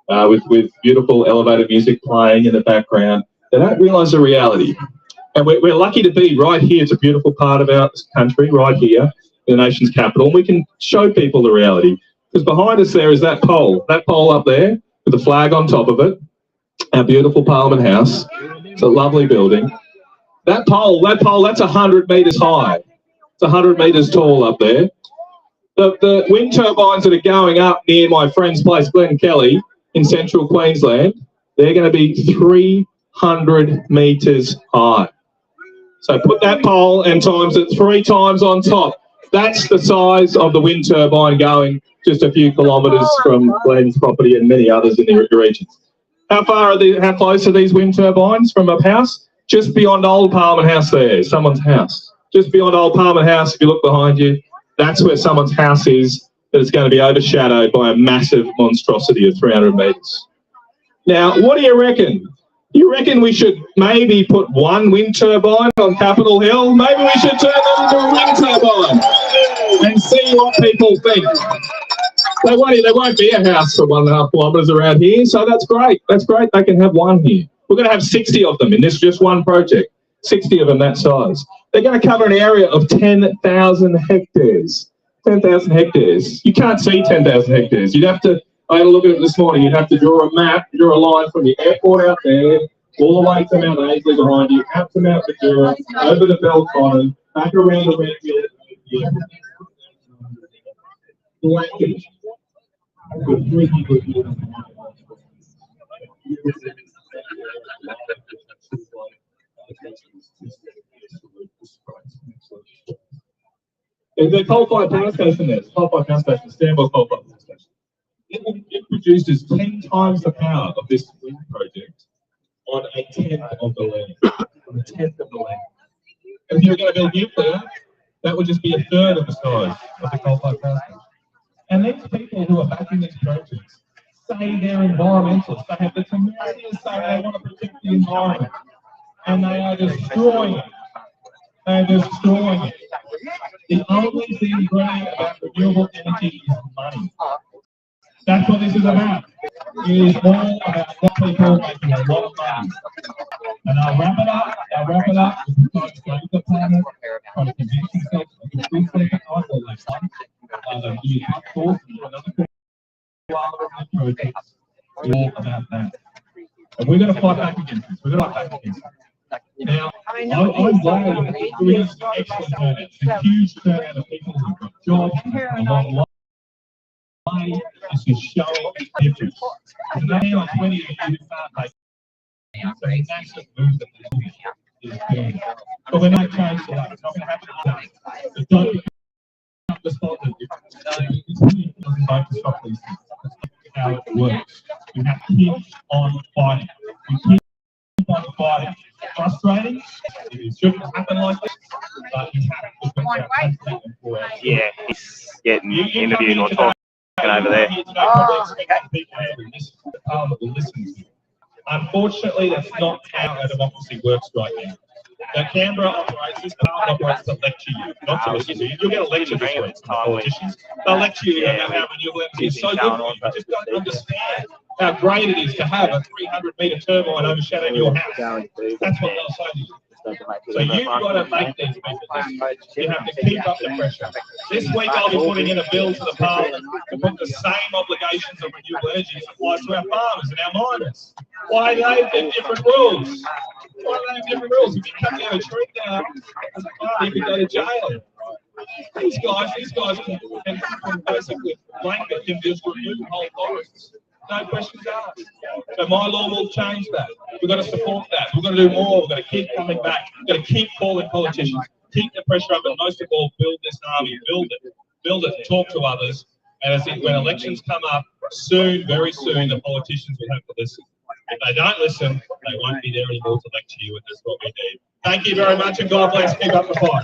with beautiful elevated music playing in the background. They don't realise the reality. And we're lucky to be right here. It's a beautiful part of our country, right here, the nation's capital. And we can show people the reality. Because behind us there is that pole up there with the flag on top of it, our beautiful Parliament House. It's a lovely building. That pole, that's 100 metres high. It's 100 metres tall up there. The wind turbines that are going up near my friend's place, Glen Kelly, in central Queensland, they're going to be 300 metres high. So put that pole and times it 3 times on top. That's the size of the wind turbine going just a few kilometres from Glen's property and many others in the regions. How close are these wind turbines from a house? Just beyond Old Parliament House there, someone's house. Just beyond Old Parliament House, if you look behind you, that's where someone's house is, that is going to be overshadowed by a massive monstrosity of 300 metres. Now, what do you reckon? You reckon we should maybe put 1 wind turbine on Capitol Hill? Maybe we should turn them into a wind turbine and see what people think. There won't be a house for 1.5 kilometres around here, so that's great. That's great. They can have 1 here. We're going to have 60 of them in this just one project. 60 of them that size. They're going to cover an area of 10,000 hectares. 10,000 hectares. You can't see 10,000 hectares. You'd have to, I had a look at it this morning, you'd have to draw a map, draw a line from the airport out there, all the way to Mount Aisley behind you, out to Mount Madeira, over the Belconnen, back around the Redfield. There's a coal-fired power station there. It's a coal-fired power station, standby coal-fired power station. It produces 10 times the power of this wind project on a tenth of the land. On a tenth of the land. And if you were going to build nuclear, that would just be a third of the size of the coal-fired power station. And these people who are backing these projects say they're environmentalists. They have the temerity to say they want to protect the environment. And they are destroying it. They are destroying it. The only thing brilliant about renewable energy is money. That's what this is about. It is all about what people making a lot of money. And I'll wrap it up with the folks going to the planet, trying to convince themselves of the free second I will let one. You have thought another projects. All about that. And we're going to fight back against this. We're going to fight back against this. Now, I'm glad that there is excellent turnout. It's a huge turnout of people who've got jobs, a lot of life. This is showing a difference. And now, 20 years, you can't make it's a massive move that this is doing. But we're not change to that. It's not going to happen today. So don't become despondent. It's really doesn't vote to stop these things. That's not how it works. We have to keep on fighting. We keep on fighting. Frustrating. It shouldn't happen like this, but you have to put that. Yeah, he's getting interviewed or talking over there. Unfortunately, that's not how our democracy works right now. Now, Canberra operates, this Parliament operates to lecture you, not to listen to you. You'll get a lecture this week from the politicians. They'll lecture you about how renewable energy is so good for you. You just don't understand how great it is to have a 300-metre turbine overshadowing your house. That's what they'll say to you. So you've got to make these people listen. You have to keep up the pressure. This week I'll be putting in a bill to the Parliament to put the same obligations of renewable energy as applies to our farmers and our miners. Why do they have different rules? Why do they have different rules? If you cut down a tree down as a farmer, you can go to jail. These guys can basically blanket and just remove whole forests. No questions asked. So my law will change that. We've got to support that. We've got to do more. We've got to keep coming back. We've got to keep calling politicians. Keep the pressure up, and most of all, build this army. Build it. Talk to others. And I think when elections come up, soon, very soon, the politicians will have to listen. If they don't listen, they won't be there anymore to lecture you, and that's what we need. Thank you very much, and God bless. Keep up the fight.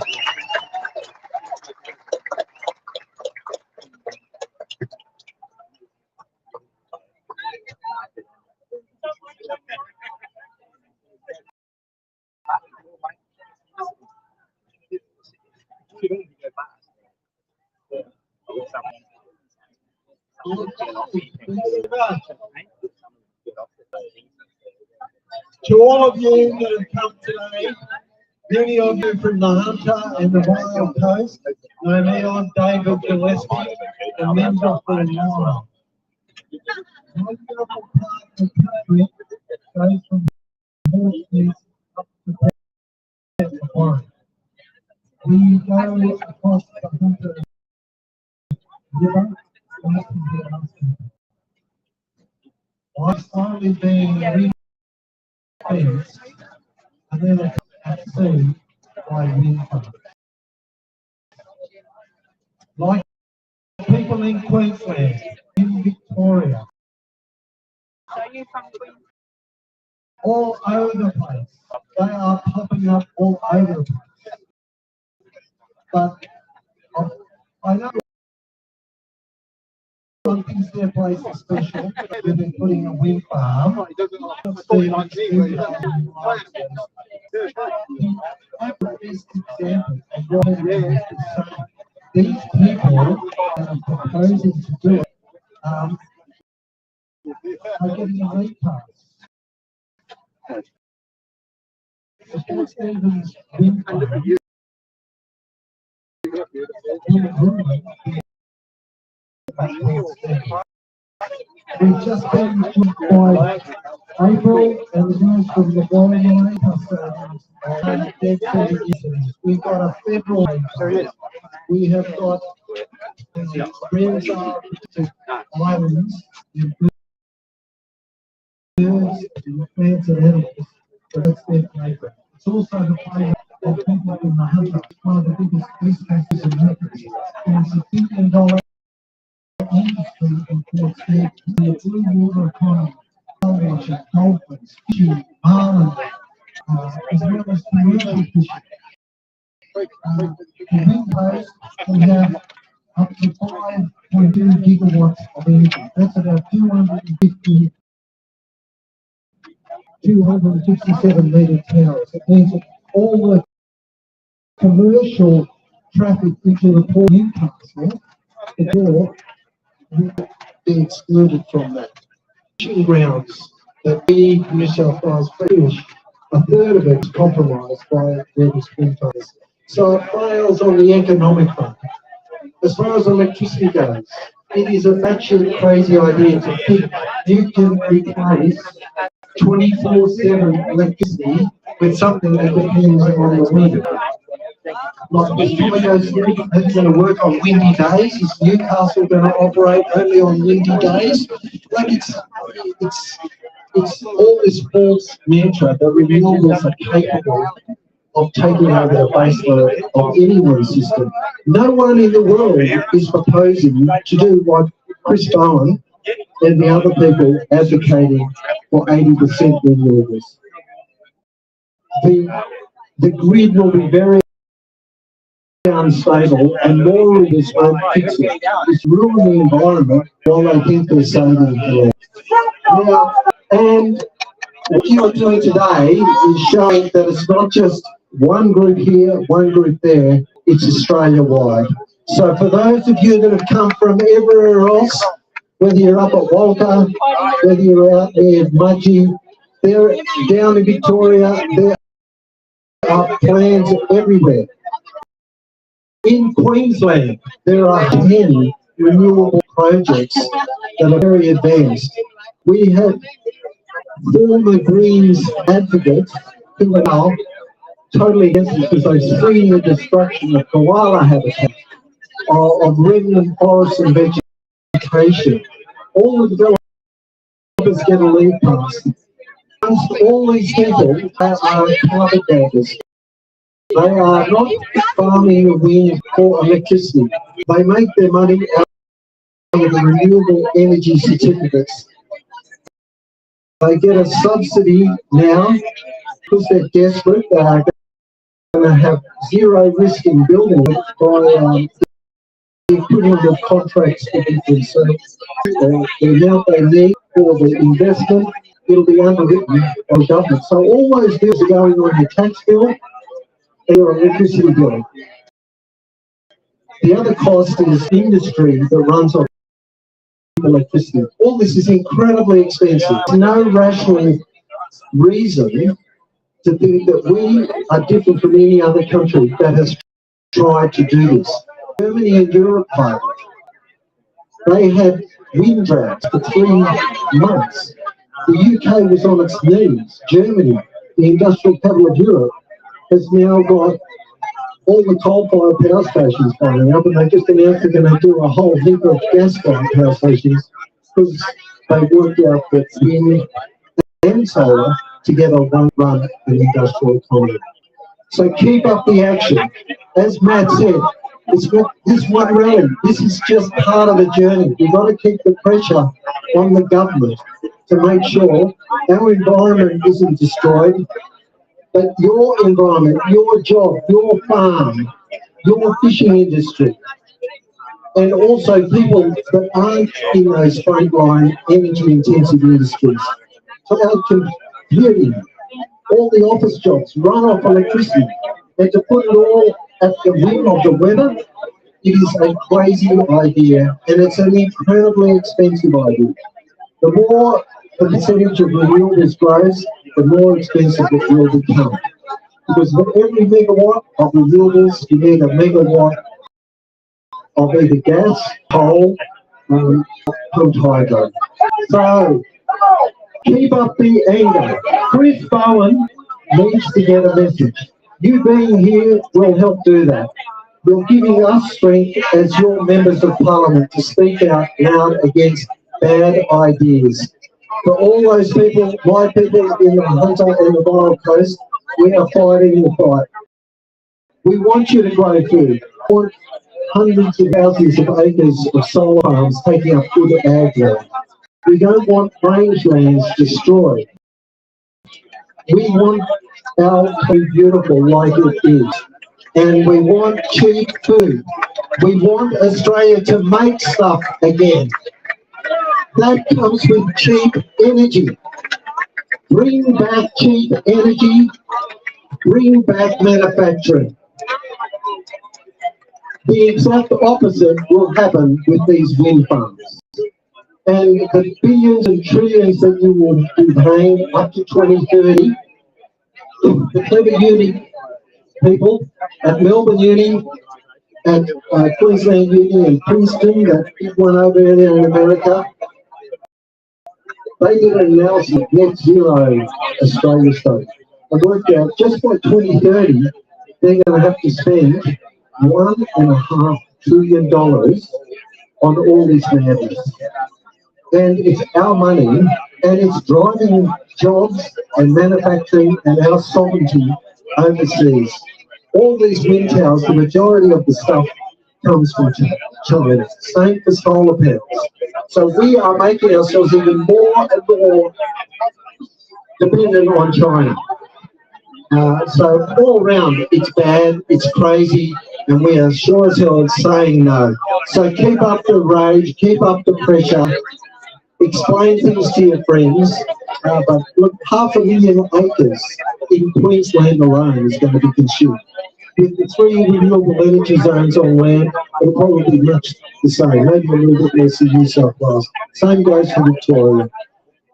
To all of you that have come today, many of you from the Hunter and the Wild Coast, know me, I'm David Gillespie, a member for the Wild. My beautiful part of the country goes from Hawkesbury up to Warren. We go across the Hunter River. I've slowly been and then at sea by wind farms. Like people in Queensland, in Victoria, all over the place. They are popping up all over the place. But I know one thinks their place is special. They're putting a wind farm. Best example of what it is to say. These people that are proposing to do it are getting a lead pass. The Port Stephens wind farm we've just been by April and the news from the Boiling we've got a federal we have got friends are islands in birds and plants and animals, so that's their favourite. It's also the favourite of people in the Hunter, one of the biggest businesses in Hunter. There's $1 billion industry in Port Stephens, the blue water economy, television, dolphins, fishing, marlin, as well as commercial fishing. In Wind Coast, we have up to 5.2 gigawatts of energy. That's about 257 metre towers. It means that all the commercial traffic into the port Newcastle, the port, will be excluded from that. Fishing grounds that we, New South Wales, fish, a third of it is compromised by the spring tides. So it fails on the economic front. As far as electricity goes, it is a actually crazy idea to think you can replace 24/7 electricity with something that depends on the wind. Like this it's going to work on windy days. Is Newcastle going to operate only on windy days? Like it's all this false mantra that renewables are capable of taking over the baseload of any wind system. No one in the world is proposing to do what Chris Bowen and the other people advocating for 80% renewables. The grid will be very unstable and more of this won't fix it. It's ruining the environment while they think they're saving it. Now, and what you're doing today is showing that it's not just one group here, one group there, it's Australia-wide. So for those of you that have come from everywhere else, whether you're up at Walter, whether you're out there at Mudgee, they're down in Victoria, there are plans everywhere. In Queensland, there are 10 renewable projects that are very advanced. We have former Greens advocates who are now totally against it because they've seen the destruction of koala habitat, of remnant forests and vegetation. All the developers get a lead pass. All these people are carpetbaggers. They are not farming the wind for electricity. They make their money out of the renewable energy certificates. They get a subsidy now because they're desperate. They are going to have zero risk in building it by the equivalent of contracts for people. So the amount they need for the investment, it'll be underwritten by the government. So all those bills are going on your tax bill and your electricity bill. The other cost is industry that runs on electricity. All this is incredibly expensive. There's no rational reason to think that we are different from any other country that has tried to do this. Germany and Europe failed. They had wind droughts for 3 months. The UK was on its knees. Germany, the industrial capital of Europe, has now got all the coal-fired power stations firing up, and they just announced they're going to do a whole heap of gas-fired power stations because they worked out that wind and solar together won't run an industrial economy. So keep up the action. As Matt said, this one rally, this is just part of the journey. We've got to keep the pressure on the government to make sure our environment isn't destroyed, but your environment, your job, your farm, your fishing industry, and also people that aren't in those frontline energy-intensive industries. Cloud computing, all the office jobs run off electricity, and to put it all at the whim of the weather, it is a crazy idea, and it's an incredibly expensive idea. The more the percentage of renewables grows, the more expensive it will become. Because for every megawatt of renewables, you need a megawatt of either gas, coal, pumped hydro. So, keep up the anger. Chris Bowen needs to get a message. You being here will help do that. You're giving us strength as your members of parliament to speak out loud against bad ideas. For all those people, my people in the Hunter and the Wild Coast, we are fighting the fight. We want you to grow food. We want hundreds of thousands of acres of solar farms taking up good ag land. We don't want rangelands destroyed. We want our food beautiful like it is. And we want cheap food. We want Australia to make stuff again. That comes with cheap energy. Bring back cheap energy. Bring back manufacturing. The exact opposite will happen with these wind farms. And the billions and trillions that you will be paying up to 2030, the Clever Uni people at Melbourne Uni, at Queensland Uni and Princeton, that big one over there in America, they did an analysis of net zero Australia study and worked out just by 2030 they're going to have to spend $1.5 trillion on all this madness. And it's our money, and it's driving jobs and manufacturing and our sovereignty overseas. All these wind towers, the majority of the stuff comes from China. Same for solar panels. So we are making ourselves even more and more dependent on China. So all around, it's bad, it's crazy, and we are sure as hell saying no. So keep up the rage, keep up the pressure, explain things to your friends. But look, 500,000 acres in Queensland alone is going to be consumed. With the 3 renewable energy zones on land, it'll probably be much the same, maybe a little bit less in New South Wales. Same goes for Victoria.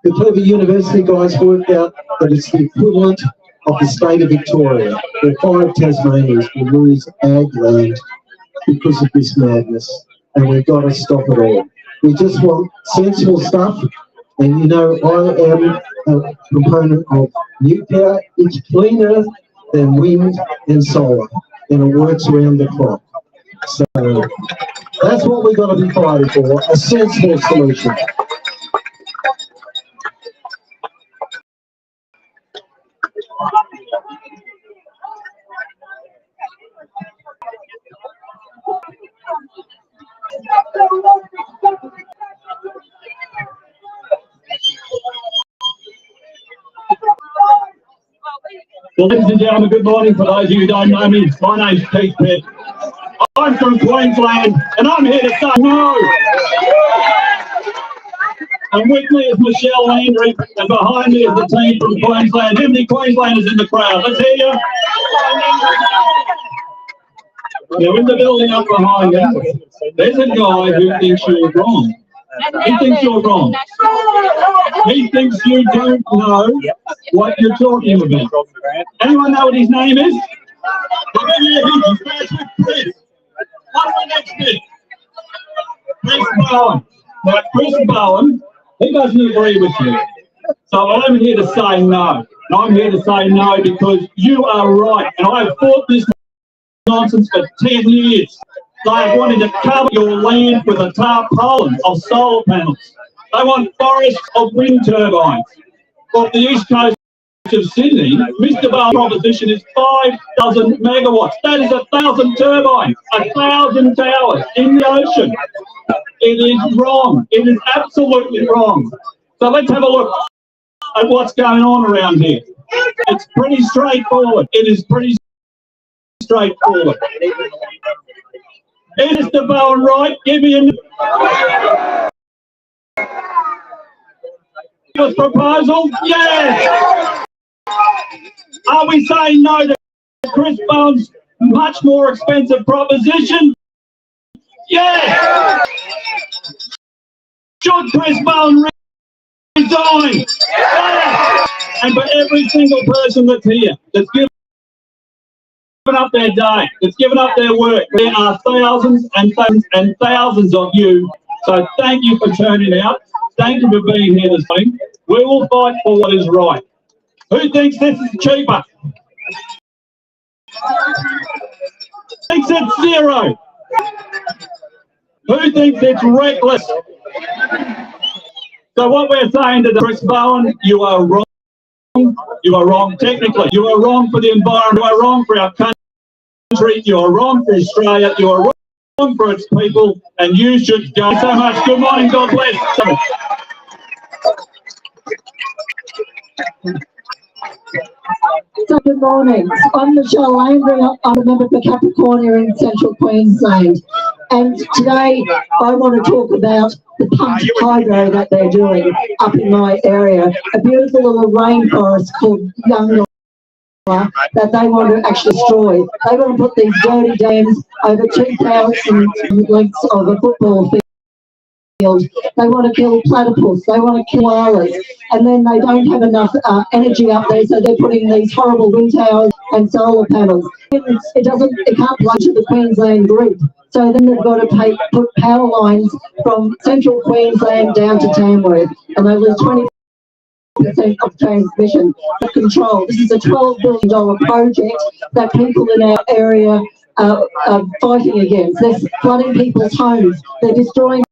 The Clever University guys worked out that it's the equivalent of the state of Victoria, where 5 Tasmanians will lose ag land because of this madness, and we've got to stop it all. We just want sensible stuff, and you know, I am a proponent of nuclear. It's cleaner than wind and solar, and it works around the clock. So that's what we've got to be fighting for, a sensible solution. Well, ladies and gentlemen, good morning. For those of you who don't know me, my name's Pete Pitt. I'm from Queensland, and I'm here to say no. And with me is Michelle Landry, and behind me is the team from Queensland. How many Queenslanders in the crowd? Let's hear you. Now, in the building up behind you, there's a guy who thinks you're wrong. He thinks you're wrong. He thinks you don't know what you're talking about. Anyone know what his name is? He starts with Chris. What's the next bit? Chris Bowen. Now, Chris Bowen, he doesn't agree with you. So I'm here to say no. And I'm here to say no because you are right. And I've fought this nonsense for 10 years. They have wanted to cover your land with a tarpaulin of solar panels. They want forests of wind turbines. Off the east coast of Sydney, Mr. Bowen's proposition is 5,000 megawatts. That is 1,000 turbines, 1,000 towers in the ocean. It is wrong. It is absolutely wrong. So let's have a look at what's going on around here. It's pretty straightforward. It is pretty straightforward. Is Mr. Bowen right? Give me a proposal. Yes. Are we saying no to Chris Bowen's much more expensive proposition? Yes. Should Chris Bowen resign? Yes. And for every single person that's here, that's given up their day, that's given up their work, there are thousands and thousands and thousands of you. So thank you for turning out. Thank you for being here this morning. We will fight for what is right. Who thinks this is cheaper? Thinks it's zero? Who thinks it's reckless? So what we're saying to Chris Bowen, you are wrong. You are wrong technically. You are wrong for the environment. You are wrong for our country. You are wrong for Australia. You are wrong for its people. And you should go. So much. Good morning. God bless. So good morning. I'm Michelle Landry. I'm a member for Capricorn here in Central Queensland. And today I want to talk about the pumped hydro that they're doing up in my area. A beautiful little rainforest called Young that they want to actually destroy. They want to put these dirty dams over 2,000 lengths of a football field. They want to kill platypus, they want to kill koalas, and then they don't have enough energy up there, so they're putting these horrible wind towers and solar panels. It can't plug to the Queensland grid, so then they've got to put power lines from central Queensland down to Tamworth, and they lose 20% of transmission control. This is a $12 billion project that people in our area are fighting against. They're flooding people's homes, they're destroying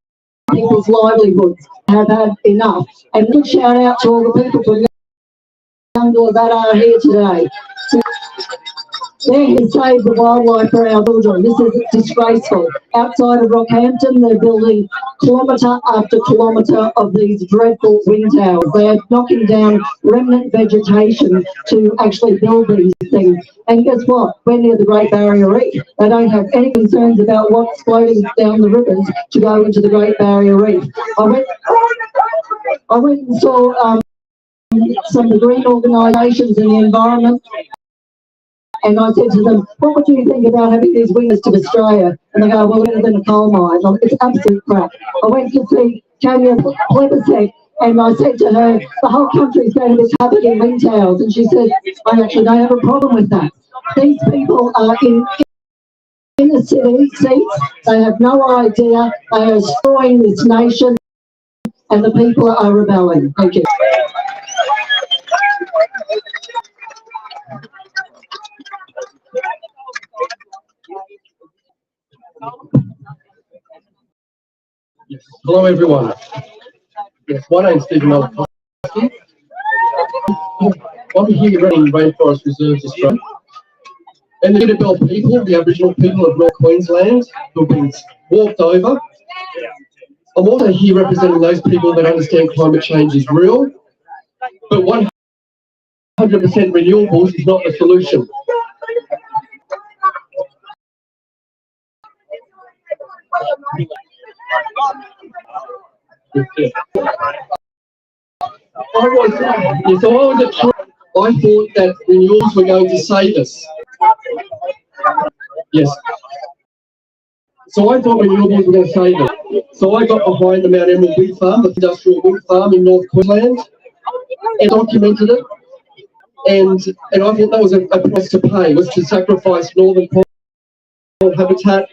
people's livelihoods. Have had enough. And big shout out to all the people from Youngdor that are here today. They're here to save the wildlife for our children. This is disgraceful. Outside of Rockhampton, they're building kilometre after kilometre of these dreadful wind towers. They're knocking down remnant vegetation to actually build these things. And guess what? We're near the Great Barrier Reef. They don't have any concerns about what's floating down the rivers to go into the Great Barrier Reef. I went and saw some of the green organisations in the environment, and I said to them, what would you think about having these wingers to Australia? And they go, well, we're in a coal mine. It's absolute crap. I went to see Tanya Plebiscite, and I said to her, the whole country is going to be covered in wind towers. And she said, I actually don't have a problem with that. These people are in the city seats. They have no idea. They are destroying this nation, and the people are rebelling. Thank you. Yes. Hello, everyone. Yes, my name's Stephen Malachowski. I'm here running Rainforest Reserves Australia. And the Billboard people, the Aboriginal people of North Queensland, who've been walked over. I'm also here representing those people that understand climate change is real, but 100% renewables is not the solution. I thought that renewables were going to save us. Yes. So I thought renewables were going to save it. So I got behind the Mount Emerald wind farm, the industrial wind farm in North Queensland, and documented it. And I think that was a price to pay, was to sacrifice northern coral habitat,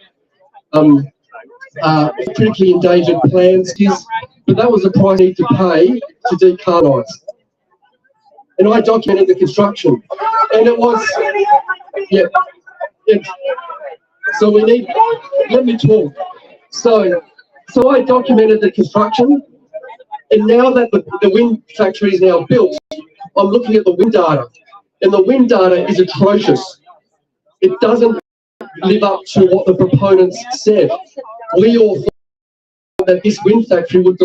critically endangered plants, but that was the price to pay to decarbonise. And I documented the construction, and it was, so we need, let me talk. So I documented the construction, and now that the wind factory is now built, I'm looking at the wind data, and the wind data is atrocious. It doesn't live up to what the proponents said. We all thought that this wind factory would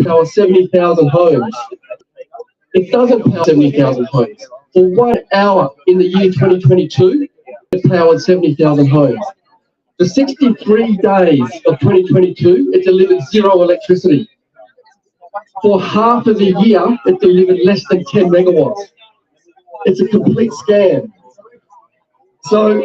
power 70,000 homes. It doesn't power 70,000 homes. For 1 hour in the year 2022, it powered 70,000 homes. For 63 days of 2022, it delivered 0 electricity. For half of the year, it delivered less than 10 megawatts. It's a complete scam. So,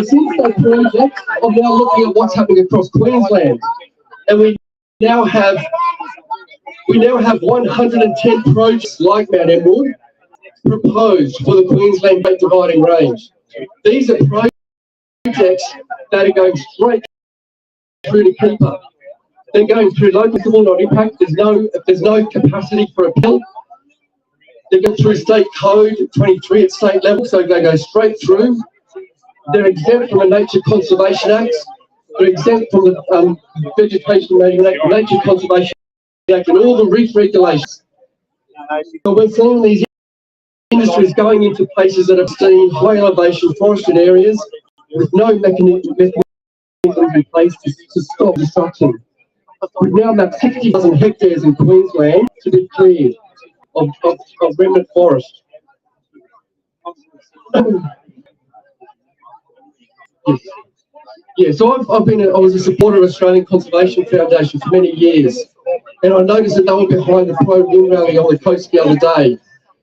since that project, I'm now looking at what's happening across Queensland, and we now have 110 projects like Mount Emerald proposed for the Queensland Great Dividing Range. These are projects that are going straight through to Keeper. They're going through local civil non-impact. There's no capacity for appeal. They go through state code 23 at state level, so they go straight through. They're exempt from the Nature Conservation Act. They're exempt from the Vegetation Management Act, Nature Conservation Act, and all the reef regulations. So we're seeing these industries going into places that have seen high elevation forested areas with no mechanism in place to stop destruction. We've now got 60,000 hectares in Queensland to be cleared of remnant forest. Yeah, so I was a supporter of Australian Conservation Foundation for many years, and I noticed that they were behind the pro-wind rally on the coast the other day,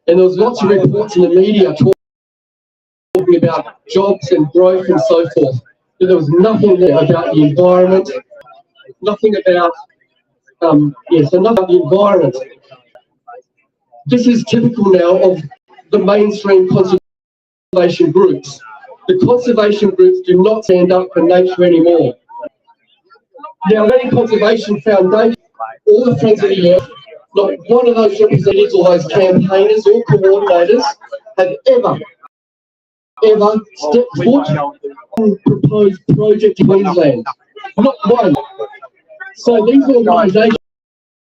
and there was lots of reports in the media talking about jobs and growth and so forth, but there was nothing there about the environment, nothing about, nothing about the environment. This is typical now of the mainstream conservation groups. The conservation groups do not stand up for nature anymore. Now, Land Conservation Foundation, all the Friends of the Earth, not one of those representatives or those campaigners or coordinators have ever stepped foot on a proposed project in Queensland. Not one. So these organisations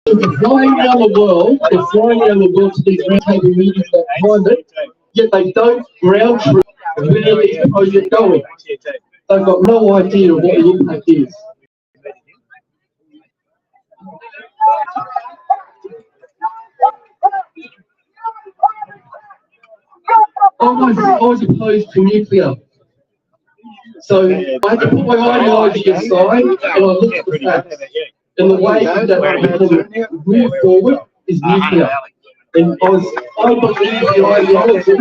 are flying around the world, to these roundtable meetings that climate, yet they don't ground truth where these projects are going. They've got no idea of what the impact is. I was opposed to nuclear. So I had to put my ideology aside and I looked at the facts. And the way that we can move forward is nuclear. And I believe the ideology of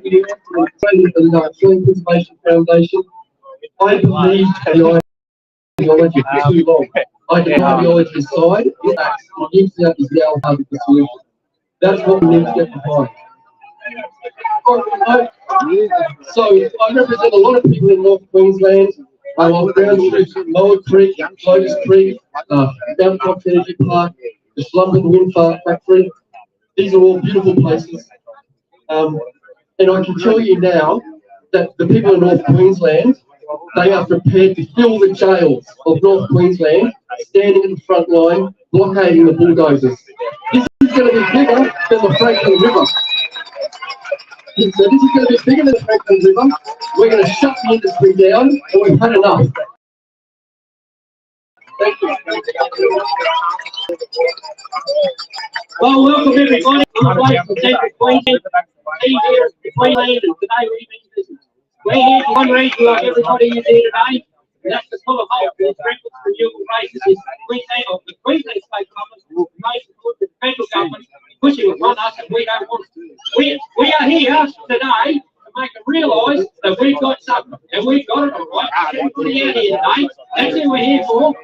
the Australian Conservation Foundation. I believe the ideology for too long. I did the ideology aside. Nuclear is now part of the solution. That's what we need to get behind. So I represent a lot of people in North Queensland. I'm on ground troops at Moa Creek, Lotus Creek, Mount Cox Energy Park, the Schlumberger Wind Farm Factory. These are all beautiful places. And I can tell you now that the people in North Queensland, they are prepared to fill the jails of North Queensland, standing in the front line, blockading the bulldozers. This is going to be bigger than the Franklin River. So this is going to be bigger than the Franklin River. We're going to shut the industry down, and we've had enough. Thank you. Well, welcome everybody. I'm Blake from Central Queensland. Here in Queensland, and today we're here for one reason, like everybody is here today, and that's to full of hope for the renewable races in Queensland, or the Queensland State Government, most of the federal government, pushing upon us, and we don't want to. We are here today to make them realise that we've got something, and we've got it all right. Everybody out here today, that's who we're here for.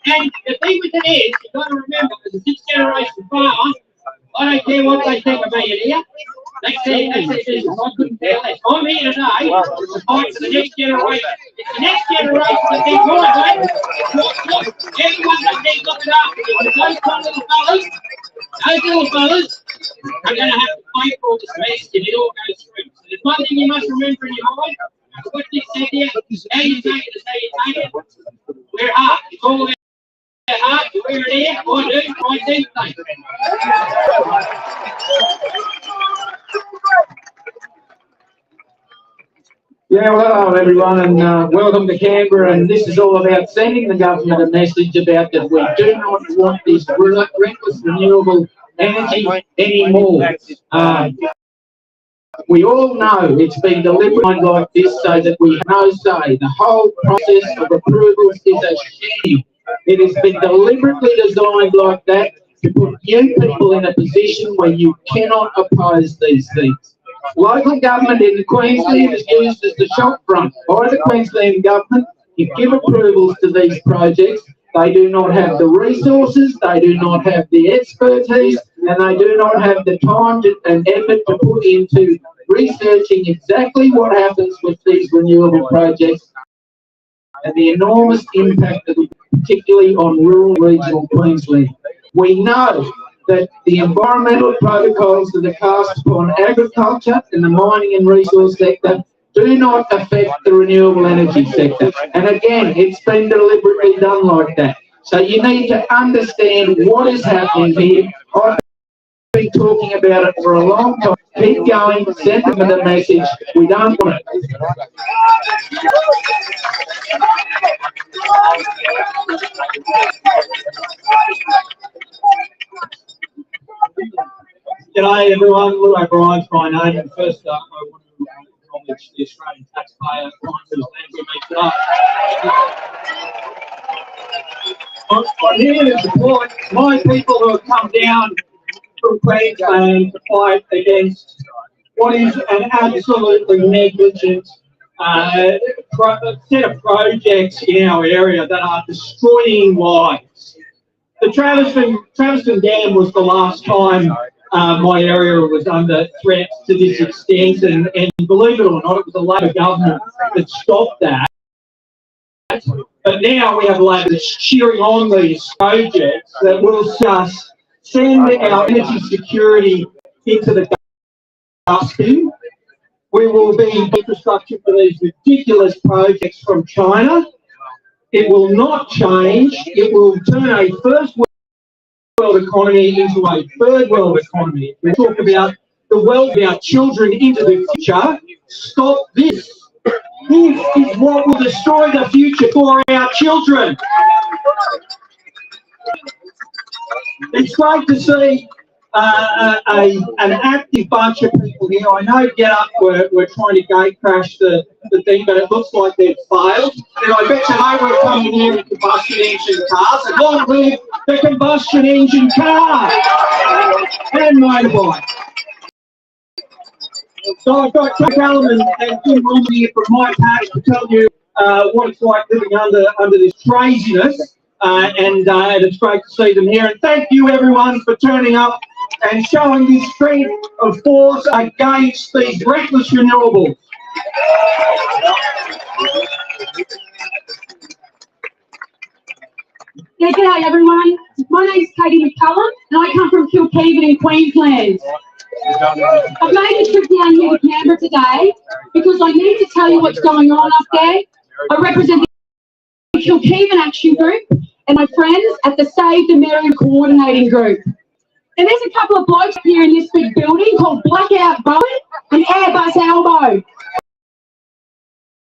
And the thing with it is, you've got to remember, as a sixth-generation farmer, I don't care what they think of me in here. That's their business. I couldn't care less. I'm here today to fight for the next generation. It's the next generation that needs my way. Look, everyone that needs looking after is those little fellas are going to have to pay for all this mess if it all goes through. So there's one thing you must remember in your mind. What Dick said here, how you take it is how you take it. We're hard. It's all about hard. We're here. I do. Thank you. Yeah, well, hello everyone, and welcome to Canberra. And this is all about sending the government a message about that we do not want this reckless renewable energy anymore. We all know it's been delivered like this so that we have no say. The whole process of approvals is a sham. It has been deliberately designed like that to put you people in a position where you cannot oppose these things. Local government in Queensland is used as the shop front by the Queensland government to give approvals to these projects. They do not have the resources, they do not have the expertise, and they do not have the time and effort to put into researching exactly what happens with these renewable projects and the enormous impact of it, particularly on rural regional Queensland. We know that the environmental protocols that are cast upon agriculture and the mining and resource sector do not affect the renewable energy sector. And again, it's been deliberately done like that. So you need to understand what is happening here. I've been talking about it for a long time. Keep going, send them the message. We don't want it. G'day everyone, Lou O'Brien's my name, and first up I want to acknowledge the Australian taxpayer who's with me today. I'm here to support my people who have come down from Queensland to fight against what is an absolutely negligent set of projects in our area that are destroying lives. The Traviston Dam was the last time my area was under threat to this extent, and believe it or not, it was the Labor government that stopped that. But now we have Labor that's cheering on these projects that will just send our energy security into the dustbin. We will be infrastructure for these ridiculous projects from China. It will not change. It will turn a first world economy into a third world economy. We talk about the wealth of our children into the future. Stop this. This is what will destroy the future for our children. It's great to see an active bunch of people here. I know Get Up we're trying to gate crash the thing, but it looks like they've failed. And I bet you they were coming here in combustion engine cars. And long live the combustion engine car and motorbike. So I've got Chuck Allen and Tim Romney here from my patch to tell you what it's like living under this craziness. And it's great to see them here. And thank you everyone for turning up and showing this strength of force against these reckless renewables. Yeah, g'day everyone. My name's Katie McCullum and I come from Kilpeven in Queensland. I've made the trip down here to Canberra today because I need to tell you what's going on up there. I represent the Kilpeven Action Group and my friends at the Save the Merriam Coordinating Group. And there's a couple of blokes here in this big building called Blackout Bowen and Airbus Elbow.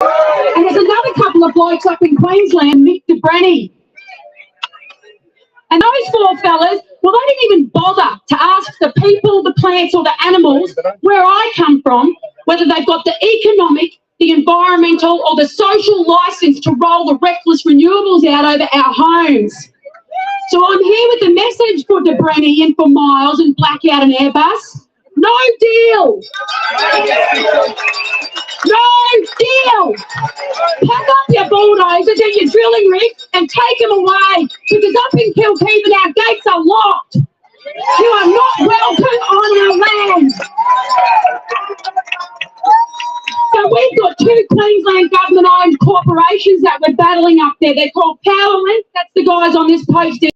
And there's another couple of blokes up in Queensland, Mick DeBrenny. And those four fellas, well, they didn't even bother to ask the people, the plants or the animals where I come from, whether they've got the economic, the environmental or the social license to roll the reckless renewables out over our homes. So I'm here with a message for Debreni and for Miles and Blackout and Airbus. No deal. No deal. Pack up your bulldozers and your drilling rigs and take them away, because up in Kilkeven our gates are locked. You are not welcome on our land. So we've got two Queensland government-owned corporations that we're battling up there. They're called Powerlink, that's the guys on this poster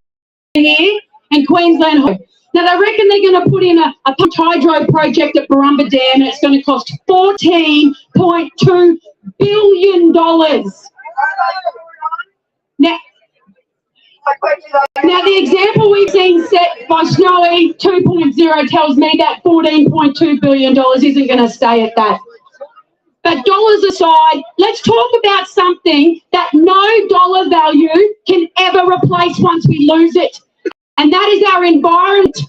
here, and Queensland Home. Now they reckon they're going to put in a pumped hydro project at Barumba Dam, and it's going to cost $14.2 billion. Now the example we've seen set by Snowy 2.0 tells me that $14.2 billion isn't going to stay at that. But dollars aside, let's talk about something that no dollar value can ever replace once we lose it. And that is our environment.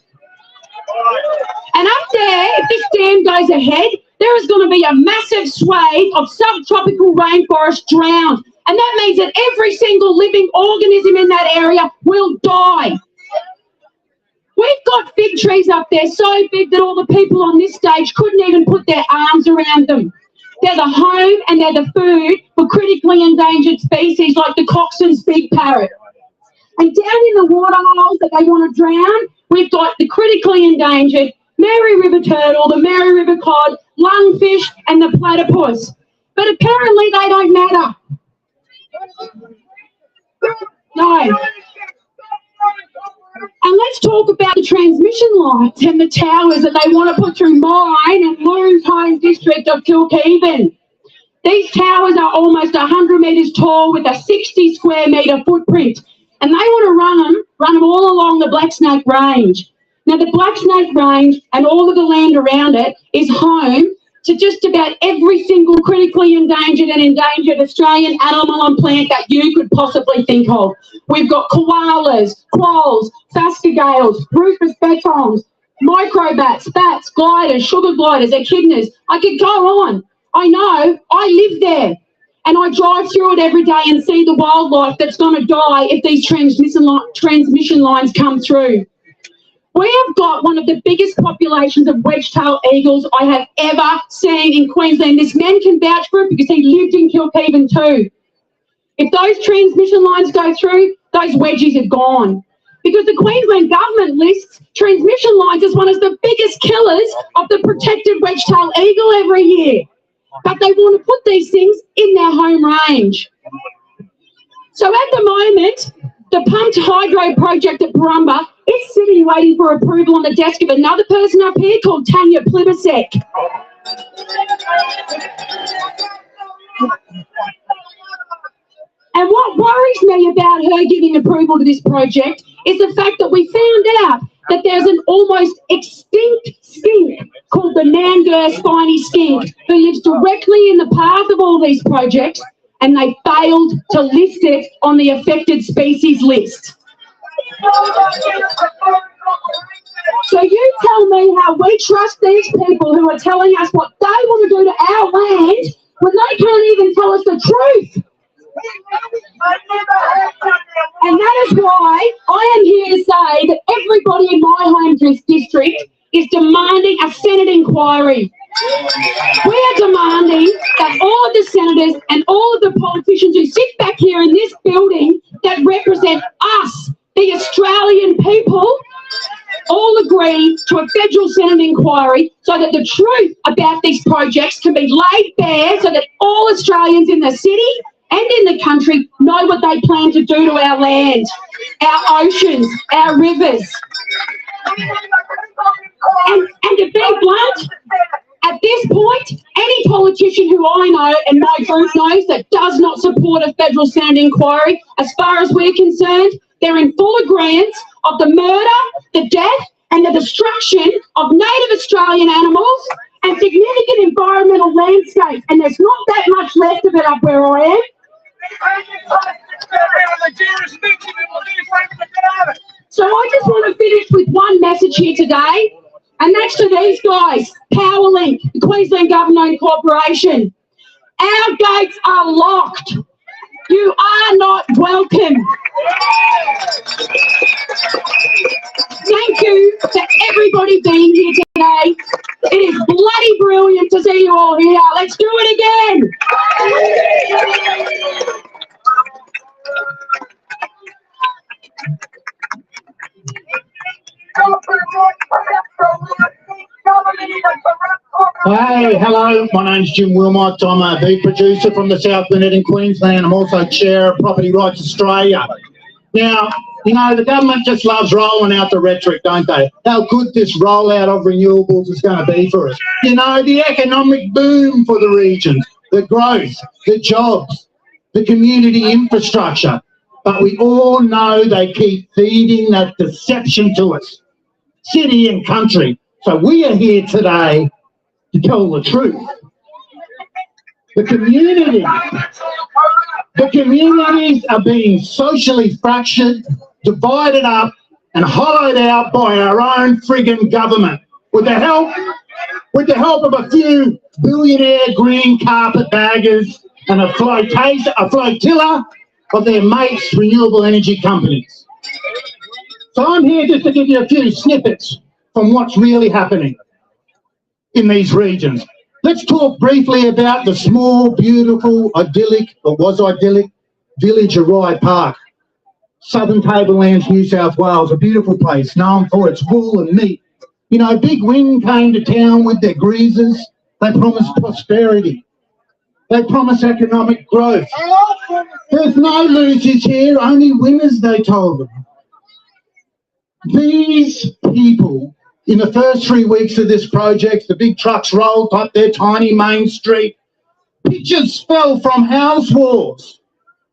And up there, if this dam goes ahead, there is going to be a massive swathe of subtropical rainforest drowned. And that means that every single living organism in that area will die. We've got fig trees up there so big that all the people on this stage couldn't even put their arms around them. They're the home and they're the food for critically endangered species like the Coxon's big parrot. And down in the water holes that they want to drown, we've got the critically endangered Mary River turtle, the Mary River cod, lungfish and the platypus. But apparently they don't matter. No. And let's talk about the transmission lines and the towers that they want to put through mine and Loon's home district of Kilkeven. These towers are almost 100 metres tall with a 60 square metre footprint. And they want to run them all along the Black Snake Range. Now the Black Snake Range and all of the land around it is home to just about every single critically endangered and endangered Australian animal and plant that you could possibly think of. We've got koalas, quolls, phascogales, rufous betons, microbats, bats, gliders, sugar gliders, echidnas. I could go on. I know, I live there. And I drive through it every day and see the wildlife that's going to die if these transmission lines come through. We have got one of the biggest populations of wedge-tailed eagles I have ever seen in Queensland. This man can vouch for it because he lived in Kilkeven too. If those transmission lines go through, those wedgies are gone. Because the Queensland government lists transmission lines as one of the biggest killers of the protected wedge-tailed eagle every year. But they want to put these things in their home range. So at the moment, the pumped hydro project at Barumba is sitting waiting for approval on the desk of another person up here called Tanya Plibersek. And what worries me about her giving approval to this project is the fact that we found out that there's an almost extinct skink called the Nangur spiny skink who lives directly in the path of all these projects, and they failed to list it on the affected species list. So you tell me how we trust these people who are telling us what they want to do to our land when they can't even tell us the truth. And that is why I am here to say that everybody in my home district is demanding a Senate inquiry. We are demanding that all of the senators and all of the politicians who sit back here in this building that represent us, the Australian people, all agree to a federal Senate inquiry so that the truth about these projects can be laid bare so that all Australians in the city and in the country know what they plan to do to our land, our oceans, our rivers. And to be blunt, at this point, any politician who I know and my group knows that does not support a federal Senate inquiry, as far as we're concerned, they're in full agreement of the murder, the death and the destruction of native Australian animals and significant environmental landscapes. And there's not that much left of it up where I am. So I just want to finish with one message here today, and that's to these guys, Powerlink, the Queensland Government-owned corporation. Our gates are locked. You are not welcome. Thank you to everybody being here today. It is bloody brilliant to see you all here. Let's do it again. Hey, hello, my name's Jim Wilmot. I'm a beat producer from the South Burnett in Queensland. I'm also chair of Property Rights Australia. Now, you know, the government just loves rolling out the rhetoric, don't they? How good this rollout of renewables is going to be for us. You know, the economic boom for the regions, the growth, the jobs, the community infrastructure. But we all know they keep feeding that deception to us, city and country. So we are here today to tell the truth. The communities are being socially fractured, divided up and hollowed out by our own friggin' government with the help of a few billionaire green carpetbaggers and a flotilla of their mates' renewable energy companies. So I'm here just to give you a few snippets from what's really happening in these regions. Let's talk briefly about the small, beautiful, idyllic village of Rye Park, Southern Tablelands, New South Wales, a beautiful place known for its wool and meat. You know, Big Wind came to town with their greasers. They promised prosperity. They promised economic growth. There's no losers here, only winners, they told them. These people, in the first 3 weeks of this project, the big trucks rolled up their tiny main street. Pictures fell from house walls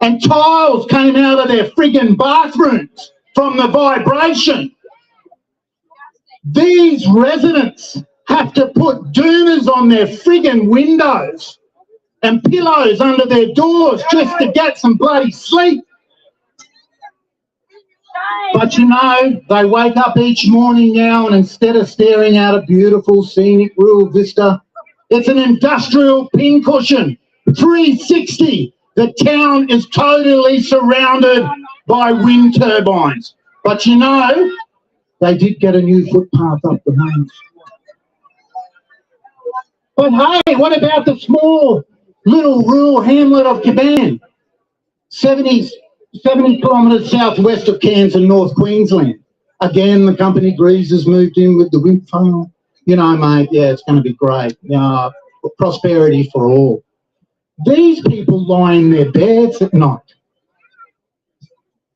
and tiles came out of their friggin' bathrooms from the vibration. These residents have to put doomers on their friggin' windows and pillows under their doors just to get some bloody sleep. But you know, they wake up each morning now and instead of staring out a beautiful scenic rural vista, it's an industrial pincushion, 360. The town is totally surrounded by wind turbines. But you know, they did get a new footpath up the main. But hey, what about the small little rural hamlet of Caban, 70 kilometres southwest of Cairns in North Queensland? Again, the company Greasers moved in with the wind farm. You know, mate, yeah, it's going to be great. Prosperity for all. These people lie in their beds at night.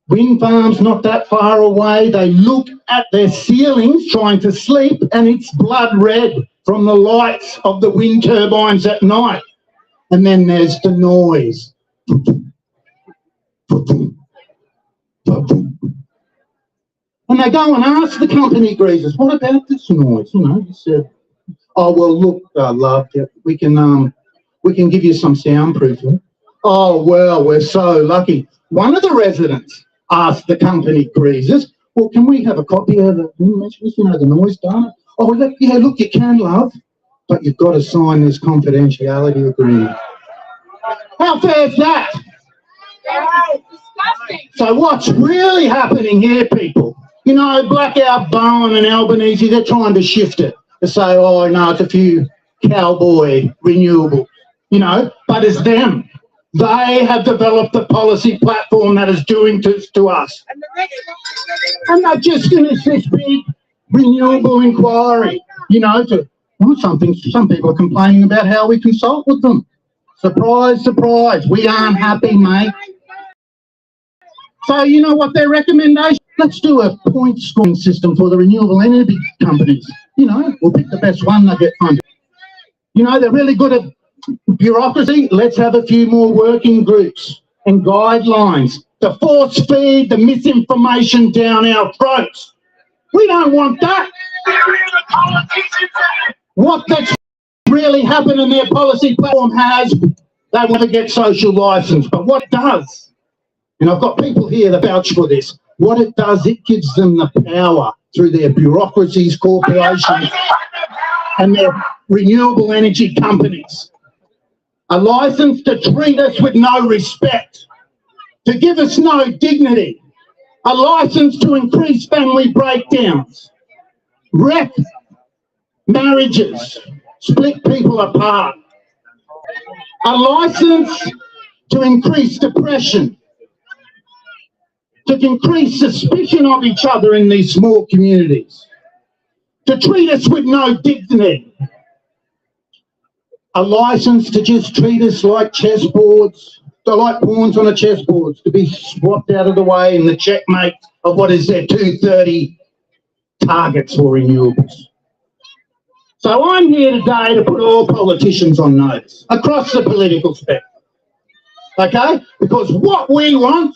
Wind farms not that far away. They look at their ceilings trying to sleep and it's blood red from the lights of the wind turbines at night. And then there's the noise. And they go and ask the company Greasers, what about this noise? You know, he said, oh, well, look, love, we can give you some soundproofing. Oh, well, we're so lucky. One of the residents asked the company Greasers, well, can we have a copy of the, the noise done? Oh, yeah, look, you can, love, but you've got to sign this confidentiality agreement. How fair is that? So what's really happening here, people? You know, Blackout Bowen and Albanese, they're trying to shift it to say, oh, no, it's a few cowboy renewable, you know, but it's them. They have developed the policy platform that is doing this to us. And they're just finished this big renewable inquiry, you know, some people are complaining about how we consult with them. Surprise, surprise, we aren't happy, mate. So you know what their recommendation? Let's do a point scoring system for the renewable energy companies. You know, we'll pick the best one, they'll get funded. You know, they're really good at bureaucracy. Let's have a few more working groups and guidelines to force feed the misinformation down our throats. We don't want that. What that's really happened in their policy platform has, they want to get social license, but what it does, and I've got people here that vouch for this, what it does, it gives them the power through their bureaucracies, corporations, and their renewable energy companies. A license to treat us with no respect. to give us no dignity, a license to increase family breakdowns, wreck marriages, split people apart, a license to increase depression, to increase suspicion of each other in these small communities, to treat us with no dignity, a license to just treat us like chessboards, like pawns on a chessboard, to be swapped out of the way in the checkmate of what is their 230 targets for renewables. So I'm here today to put all politicians on notice across the political spectrum, okay? Because what we want,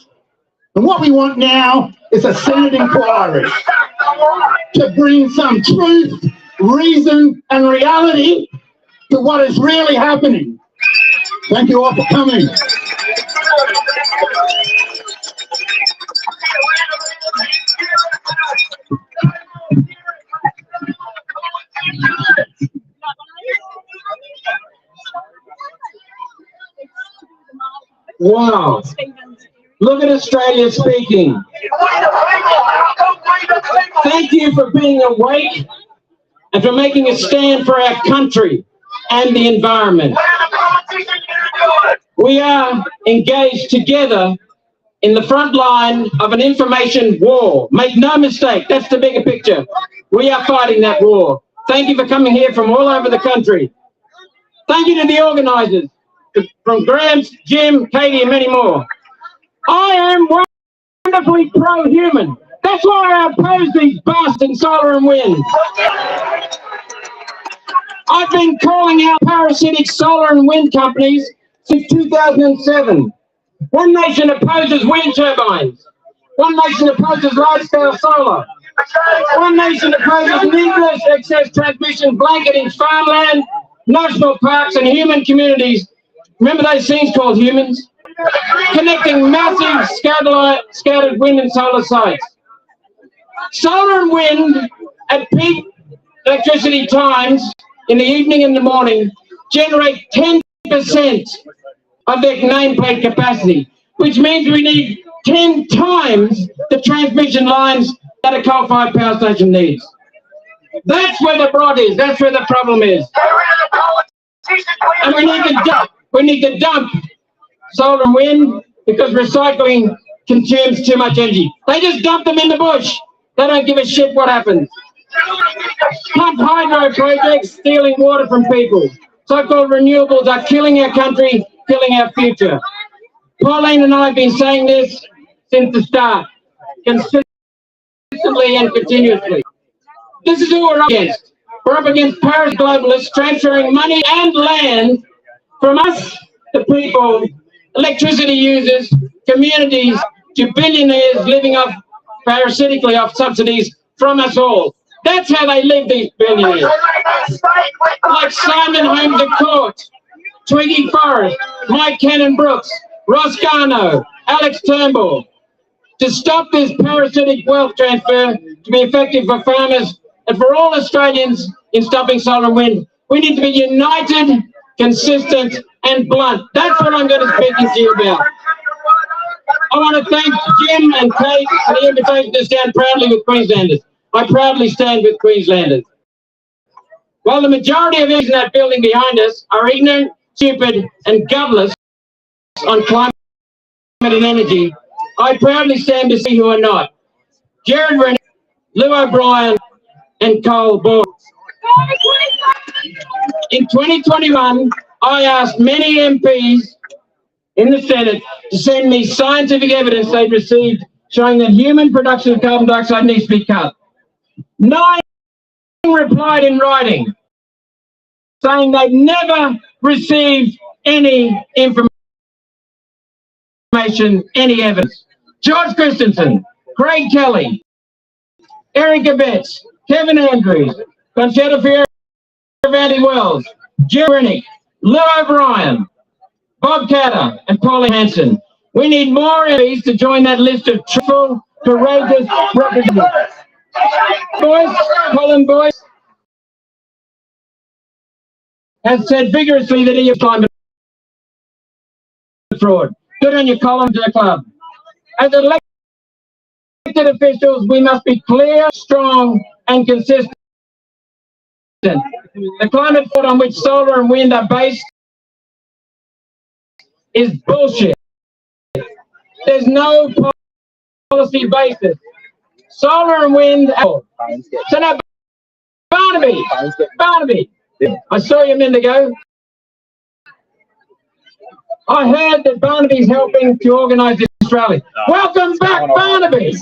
and what we want now, is a Senate inquiry to bring some truth, reason and reality to what is really happening. Thank you all for coming. Wow. Look at Australia speaking. Thank you for being awake and for making a stand for our country and the environment. We are engaged together in the front line of an information war. Make no mistake, that's the bigger picture. We are fighting that war. Thank you for coming here from all over the country. Thank you to the organisers, from Grant, Jim, Katie and many more. I am wonderfully pro-human. That's why I oppose these bastard solar and wind. I've been calling out parasitic solar and wind companies since 2007. One nation opposes wind turbines. One nation opposes large-scale solar. One nation opposes needless excess transmission blanketing farmland, national parks and human communities. Remember those things called humans? Connecting massive scattered wind and solar sites. Solar and wind at peak electricity times in the evening and the morning generate 10% of their nameplate capacity, which means we need 10 times the transmission lines that a coal-fired power station needs. That's where the broad is. That's where the problem is. And we need to dump solar and wind because recycling consumes too much energy. They just dump them in the bush. They don't give a shit what happens. Pump hydro projects stealing water from people. So-called renewables are killing our country, killing our future. Pauline and I have been saying this since the start, consistently and continuously. This is who we're up against. We're up against Paris globalists transferring money and land from us, the people, electricity users, communities, to billionaires living off parasitically off subsidies from us all. That's how they live, these billionaires. Like Simon Holmes à Court, Twiggy Forrest, Mike Cannon-Brooks, Ross Garnaut, Alex Turnbull. To stop this parasitic wealth transfer to be effective for farmers and for all Australians in stopping solar and wind, we need to be united, consistent and blunt. That's what I'm going to speak to you about. I want to thank Jim and Kate for the invitation to stand proudly with Queenslanders. I proudly stand with Queenslanders. While the majority of those in that building behind us are ignorant, stupid and gutless on climate and energy, I proudly stand to see who are not. Jared Rennie, Lou O'Brien and Cole Ball. In 2021, I asked many MPs in the Senate to send me scientific evidence they'd received showing that human production of carbon dioxide needs to be cut. 9 replied in writing, saying they'd never received any information, any evidence. George Christensen, Craig Kelly, Erica Betts, Kevin Andrews, Conchetta Fierravanti Wells, Jim Rennick, Lou O'Brien, Bob Catter and Pauline Hanson. We need more MPs to join that list of truthful, courageous representatives. Colin Boyce has said vigorously that he is climate fraud. Good on your column to the club. As elected officials, we must be clear, strong, and consistent. The climate thought on which solar and wind are based is bullshit. There's no policy basis. Solar and wind. So now, Barnaby, I saw you a minute ago. I heard that Barnaby's helping to organise this rally. Welcome back, Barnaby! In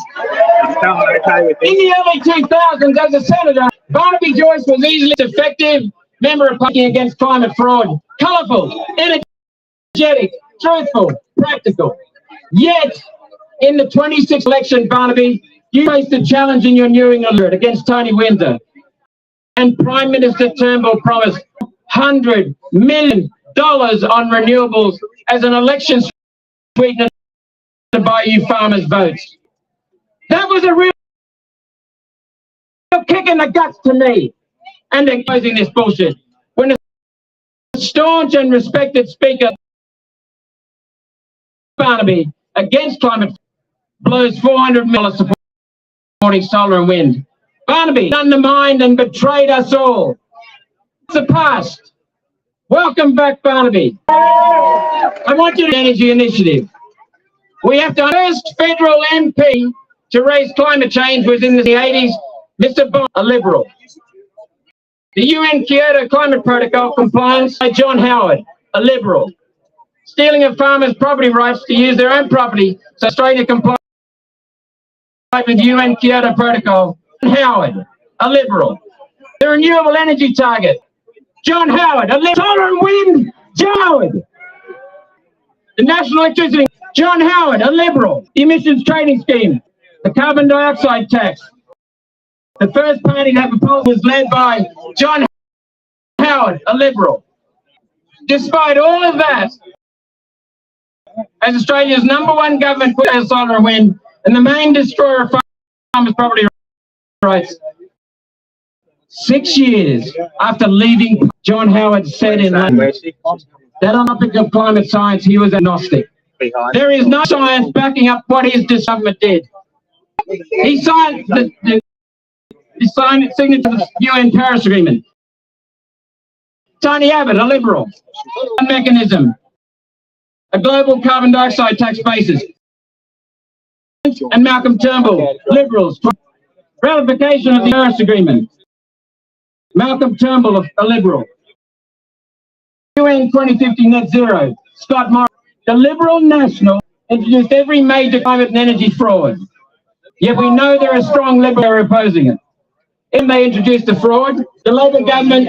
the early 2000s, as a senator, Barnaby Joyce was easily an effective member of Party against climate fraud. Colourful, energetic, truthful, practical. Yet, in the 26th election, Barnaby, you faced a challenge in your New England against Tony Windsor. And Prime Minister Turnbull promised $100 million on renewables as an election sweetener to buy you farmers' votes. That was a real kick in the guts to me. And they're closing this bullshit. When a staunch and respected speaker, Barnaby, against climate, blows $400 million supporting solar and wind. Barnaby undermined and betrayed us all. It's the past. Welcome back, Barnaby. I want you to energy initiative. We have the first federal MP to raise climate change was in the 80s, Mr. Bond, a Liberal. The UN Kyoto Climate Protocol compliance by John Howard, a Liberal. Stealing of farmers' property rights to use their own property so Australia complies with the UN Kyoto Protocol, John Howard, a Liberal. The renewable energy target, John Howard, a Liberal. Solar and wind, John Howard. The national electricity, John Howard, a Liberal. The emissions trading scheme, the carbon dioxide tax. The first party to have a poll was led by John Howard, a Liberal. Despite all of that, as Australia's #1 government put out solar and wind and the main destroyer of farmers' property rights, 6 years after leaving, John Howard said in London that on the topic of climate science, he was agnostic. There is no science backing up what his government did. He signed signature to the UN Paris Agreement. Tony Abbott, a Liberal. Mechanism, a global carbon dioxide tax basis. And Malcolm Turnbull, Liberals. Ratification of the Paris Agreement. Malcolm Turnbull, a Liberal. UN 2050 net zero. Scott Morrison, the Liberal National, introduced every major climate and energy fraud. Yet we know there are strong Liberals who are opposing it. And they introduced the fraud. The Labor government,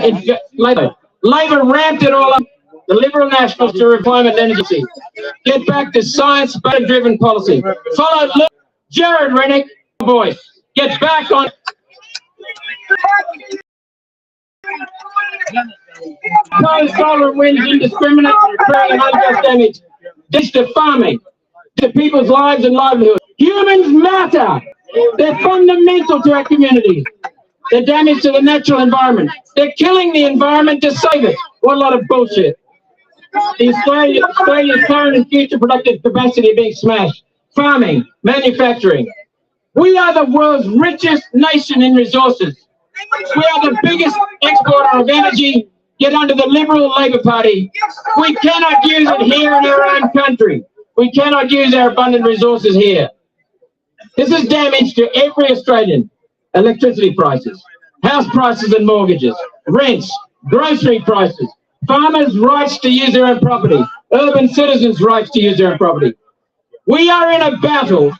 Labor ramped it all up. The Liberal Nationals to climate and energy. Get back to science-driven policy. Followed Jared Rennick, voice. Get back on. Solar and wind indiscriminate, creating unjust damage. This to farming, to people's lives and livelihoods. Humans matter. They're fundamental to our communities. They're damage to the natural environment. They're killing the environment to save it. What a lot of bullshit. Australia's current and future productive capacity are being smashed. Farming, manufacturing. We are the world's richest nation in resources. We are the biggest exporter of energy, yet under the Liberal Labor Party, we cannot use it here in our own country. We cannot use our abundant resources here. This is damage to every Australian. Electricity prices, house prices and mortgages, rents, grocery prices, farmers' rights to use their own property, urban citizens' rights to use their own property. We are in a battle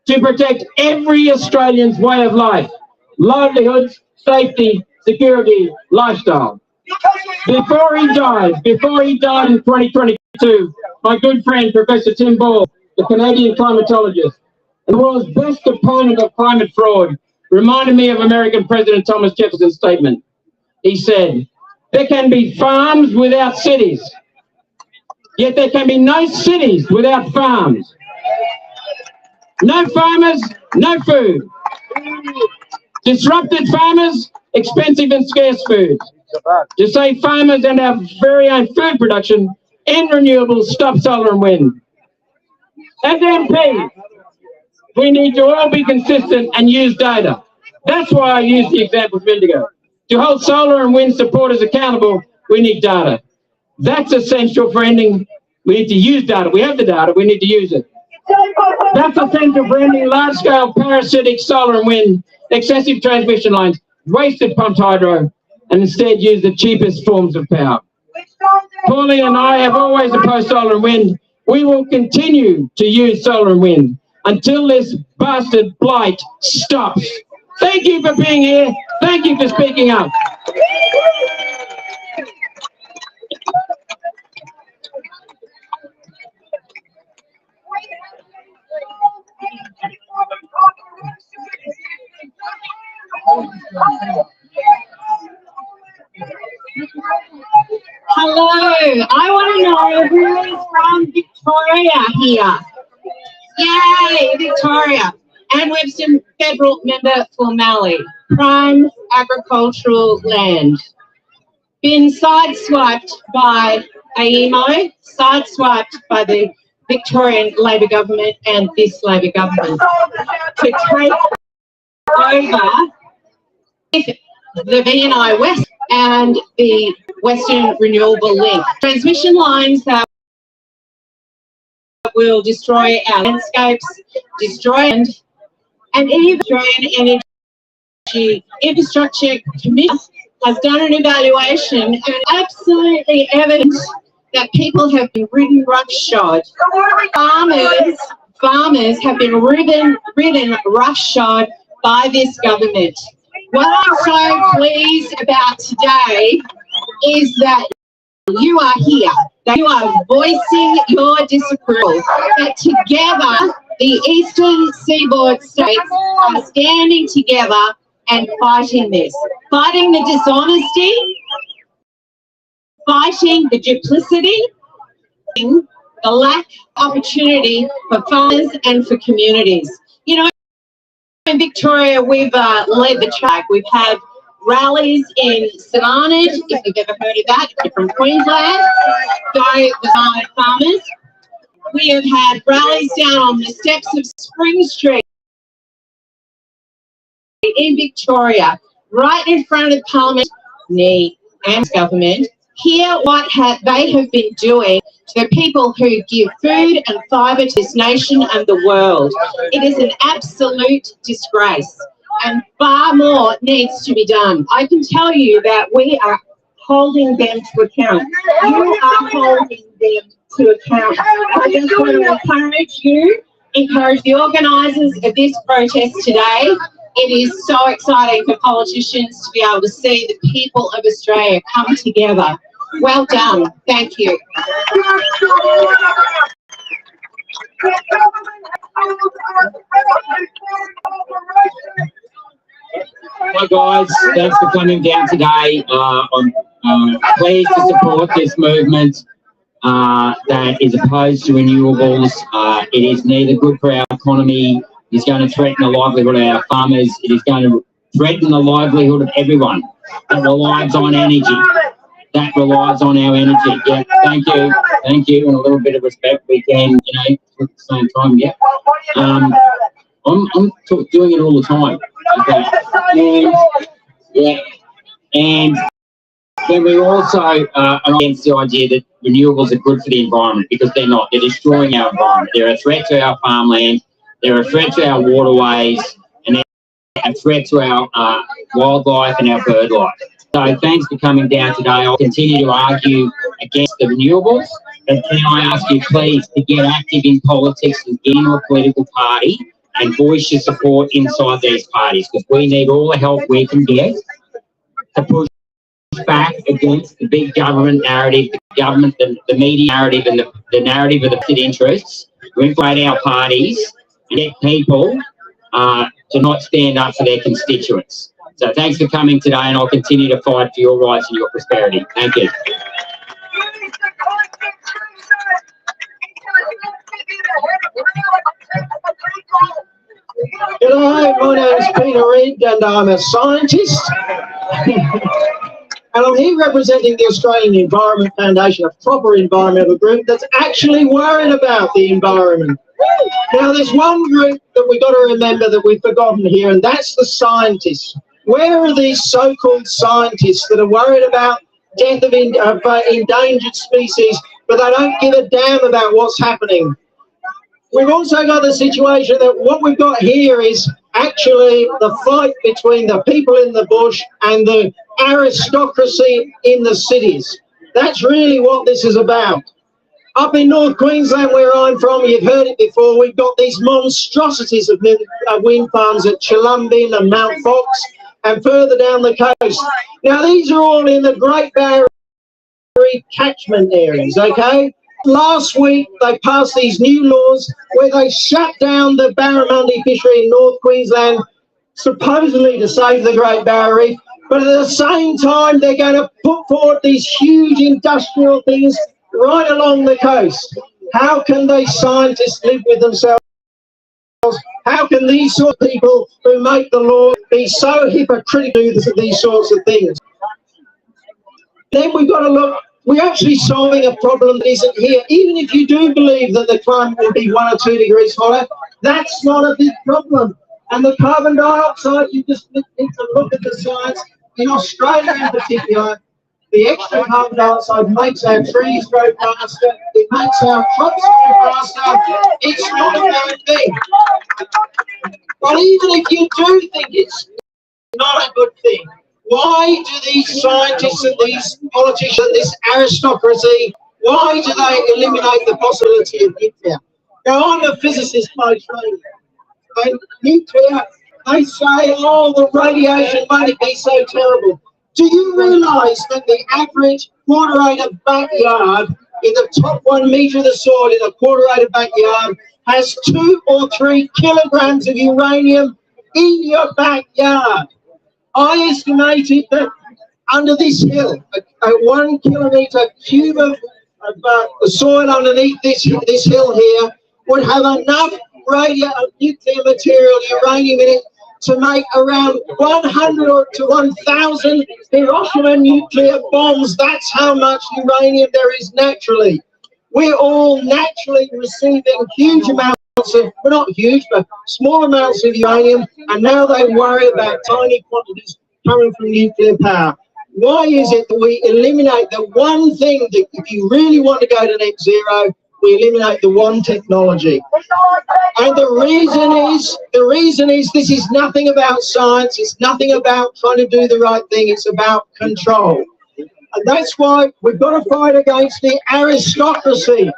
to protect every Australian's way of life, livelihoods, safety, security, lifestyle. Before he died in 2022, my good friend, Professor Tim Ball, the Canadian climatologist, and the world's best opponent of climate fraud, reminded me of American President Thomas Jefferson's statement. He said, there can be farms without cities, yet there can be no cities without farms. No farmers, no food. Disrupted farmers, expensive and scarce food. To save farmers and our very own food production, end renewables, stop solar and wind. As MPs, we need to all be consistent and use data. That's why I use the example of Indigo. To hold solar and wind supporters accountable, we need data. That's essential for ending. We need to use data. We have the data, we need to use it. That's essential for ending large-scale parasitic solar and wind, excessive transmission lines, wasted pumped hydro, and instead use the cheapest forms of power. Paulie and I have always opposed solar and wind. We will continue to use solar and wind until this bastard blight stops. Thank you for being here. Thank you for speaking up. Hello, I want to know who is from Victoria here. Yay, Victoria. Anne Webster, federal member for Mallee. Prime agricultural land. Been sideswiped by AEMO, sideswiped by the Victorian Labor government and this Labor government to take over the VNI West and the Western Renewable Link. Transmission lines that will destroy our landscapes, destroy and even Australian Energy Infrastructure Commission has done an evaluation and absolutely evident that people have been ridden roughshod. Farmers have been ridden roughshod by this government. What I'm so pleased about today is that you are here, that you are voicing your disapproval, that together the Eastern Seaboard states are standing together and fighting this, fighting the dishonesty, fighting the duplicity, the lack of opportunity for farmers and for communities. You know, in Victoria, we've led the track. We've had rallies in Savantage, if you've ever heard of that, if you're from Queensland, go the farmers. We have had rallies down on the steps of Spring Street in Victoria, right in front of Parliament and government. Hear what they have been doing to the people who give food and fibre to this nation and the world. It is an absolute disgrace, and far more needs to be done. I can tell you that we are holding them to account. You are holding them to account. I just want to encourage the organisers of this protest today. It is so exciting for politicians to be able to see the people of Australia come together. Well done. Thank you. Hi guys, thanks for coming down today. I'm pleased to support this movement that is opposed to renewables. It is neither good for our economy, it is going to threaten the livelihood of our farmers, it is going to threaten the livelihood of everyone that relies on energy, that relies on our energy. Yeah, thank you, and a little bit of respect we can, you know, at the same time, yeah. I'm doing it all the time. Okay. And then we also are against the idea that renewables are good for the environment, because they're not. They're destroying our environment. They're a threat to our farmland, they're a threat to our waterways, and they're a threat to our wildlife and our bird life. So thanks for coming down today. I'll continue to argue against the renewables, but can I ask you please to get active in politics and get into a political party and voice your support inside these parties, because we need all the help we can get to push back against the big government narrative, the media narrative, and the narrative of the vested interests, to inflate our parties and get people to not stand up for their constituents. So thanks for coming today, and I'll continue to fight for your rights and your prosperity. Thank you. G'day, my name is Peter Reid and I'm a scientist. And I'm here representing the Australian Environment Foundation, a proper environmental group that's actually worried about the environment. Now, there's one group that we've got to remember that we've forgotten here, and that's the scientists. Where are these so-called scientists that are worried about death of endangered species, but they don't give a damn about what's happening? We've also got the situation that what we've got here is actually the fight between the people in the bush and the aristocracy in the cities. That's really what this is about. Up in North Queensland, where I'm from, you've heard it before, we've got these monstrosities of wind farms at Chulumbin and Mount Fox and further down the coast. Now, these are all in the Great Barrier Reef catchment areas, okay? Last week, they passed these new laws where they shut down the barramundi fishery in North Queensland, supposedly to save the Great Barrier Reef, but at the same time, they're going to put forward these huge industrial things right along the coast. How can these scientists live with themselves? How can these sort of people who make the law be so hypocritical to these sorts of things? Then we've got to look, we're actually solving a problem that isn't here. Even if you do believe that the climate will be 1 or 2 degrees hotter, that's not a big problem. And the carbon dioxide, you just need to look at the science. In Australia in particular, the extra carbon dioxide makes our trees grow faster, it makes our crops grow faster. It's not a bad thing. But even if you do think it's not a good thing, why do these scientists and these politicians, this aristocracy, why do they eliminate the possibility of nuclear? Now, I'm a physicist by training. And nuclear, they say, oh, the radiation won't be so terrible. Do you realise that the average quarter-acre backyard in the top 1 metre of the soil in a quarter-acre backyard has 2 or 3 kilograms of uranium in your backyard? I estimated that under this hill, a 1 kilometre cube of soil underneath this hill here would have enough nuclear material, uranium in it, to make around 100 to 1,000 Hiroshima nuclear bombs. That's how much uranium there is naturally. We're all naturally receiving huge amounts of, well, not huge, but small amounts of uranium, and now they worry about tiny quantities coming from nuclear power. Why is it that we eliminate the one thing that, if you really want to go to net zero, we eliminate the one technology? And the reason is this is nothing about science, it's nothing about trying to do the right thing, it's about control. And that's why we've got to fight against the aristocracy.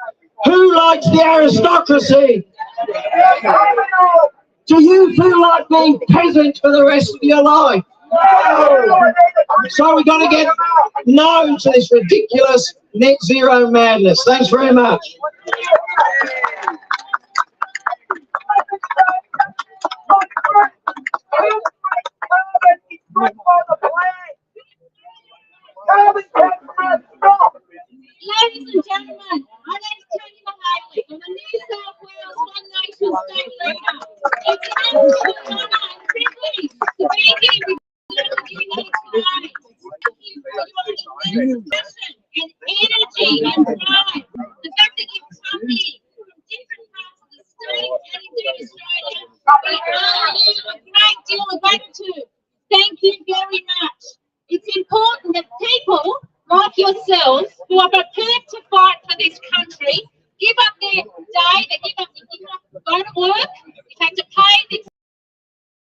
Who likes the aristocracy? Do you feel like being peasant for the rest of your life? No. So we've got to get no to this ridiculous net zero madness. Thanks very much. Ladies and gentlemen, my name is Tony Mahaley. I'm a New South Wales One Nation state leader. It's an absolute honour and privilege to be here with all of you here today. Thank you for your immense passion and energy and drive. The fact that you've come here from different parts of the state and indeed Australia, we owe you a great deal of gratitude. Thank you very much. It's important that people like yourselves who are prepared to fight for this country give up their day, they give up to go to work, you have to pay the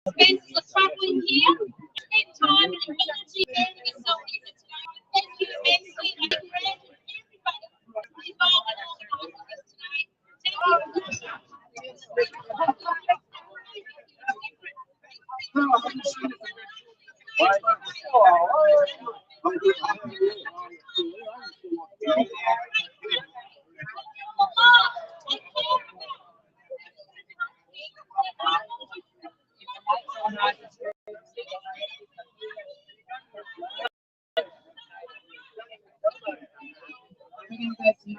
expenses of travelling here, spend time and energy getting yourself here today. Thank you immensely, and I thank everybody involved in organising this today. Thank you.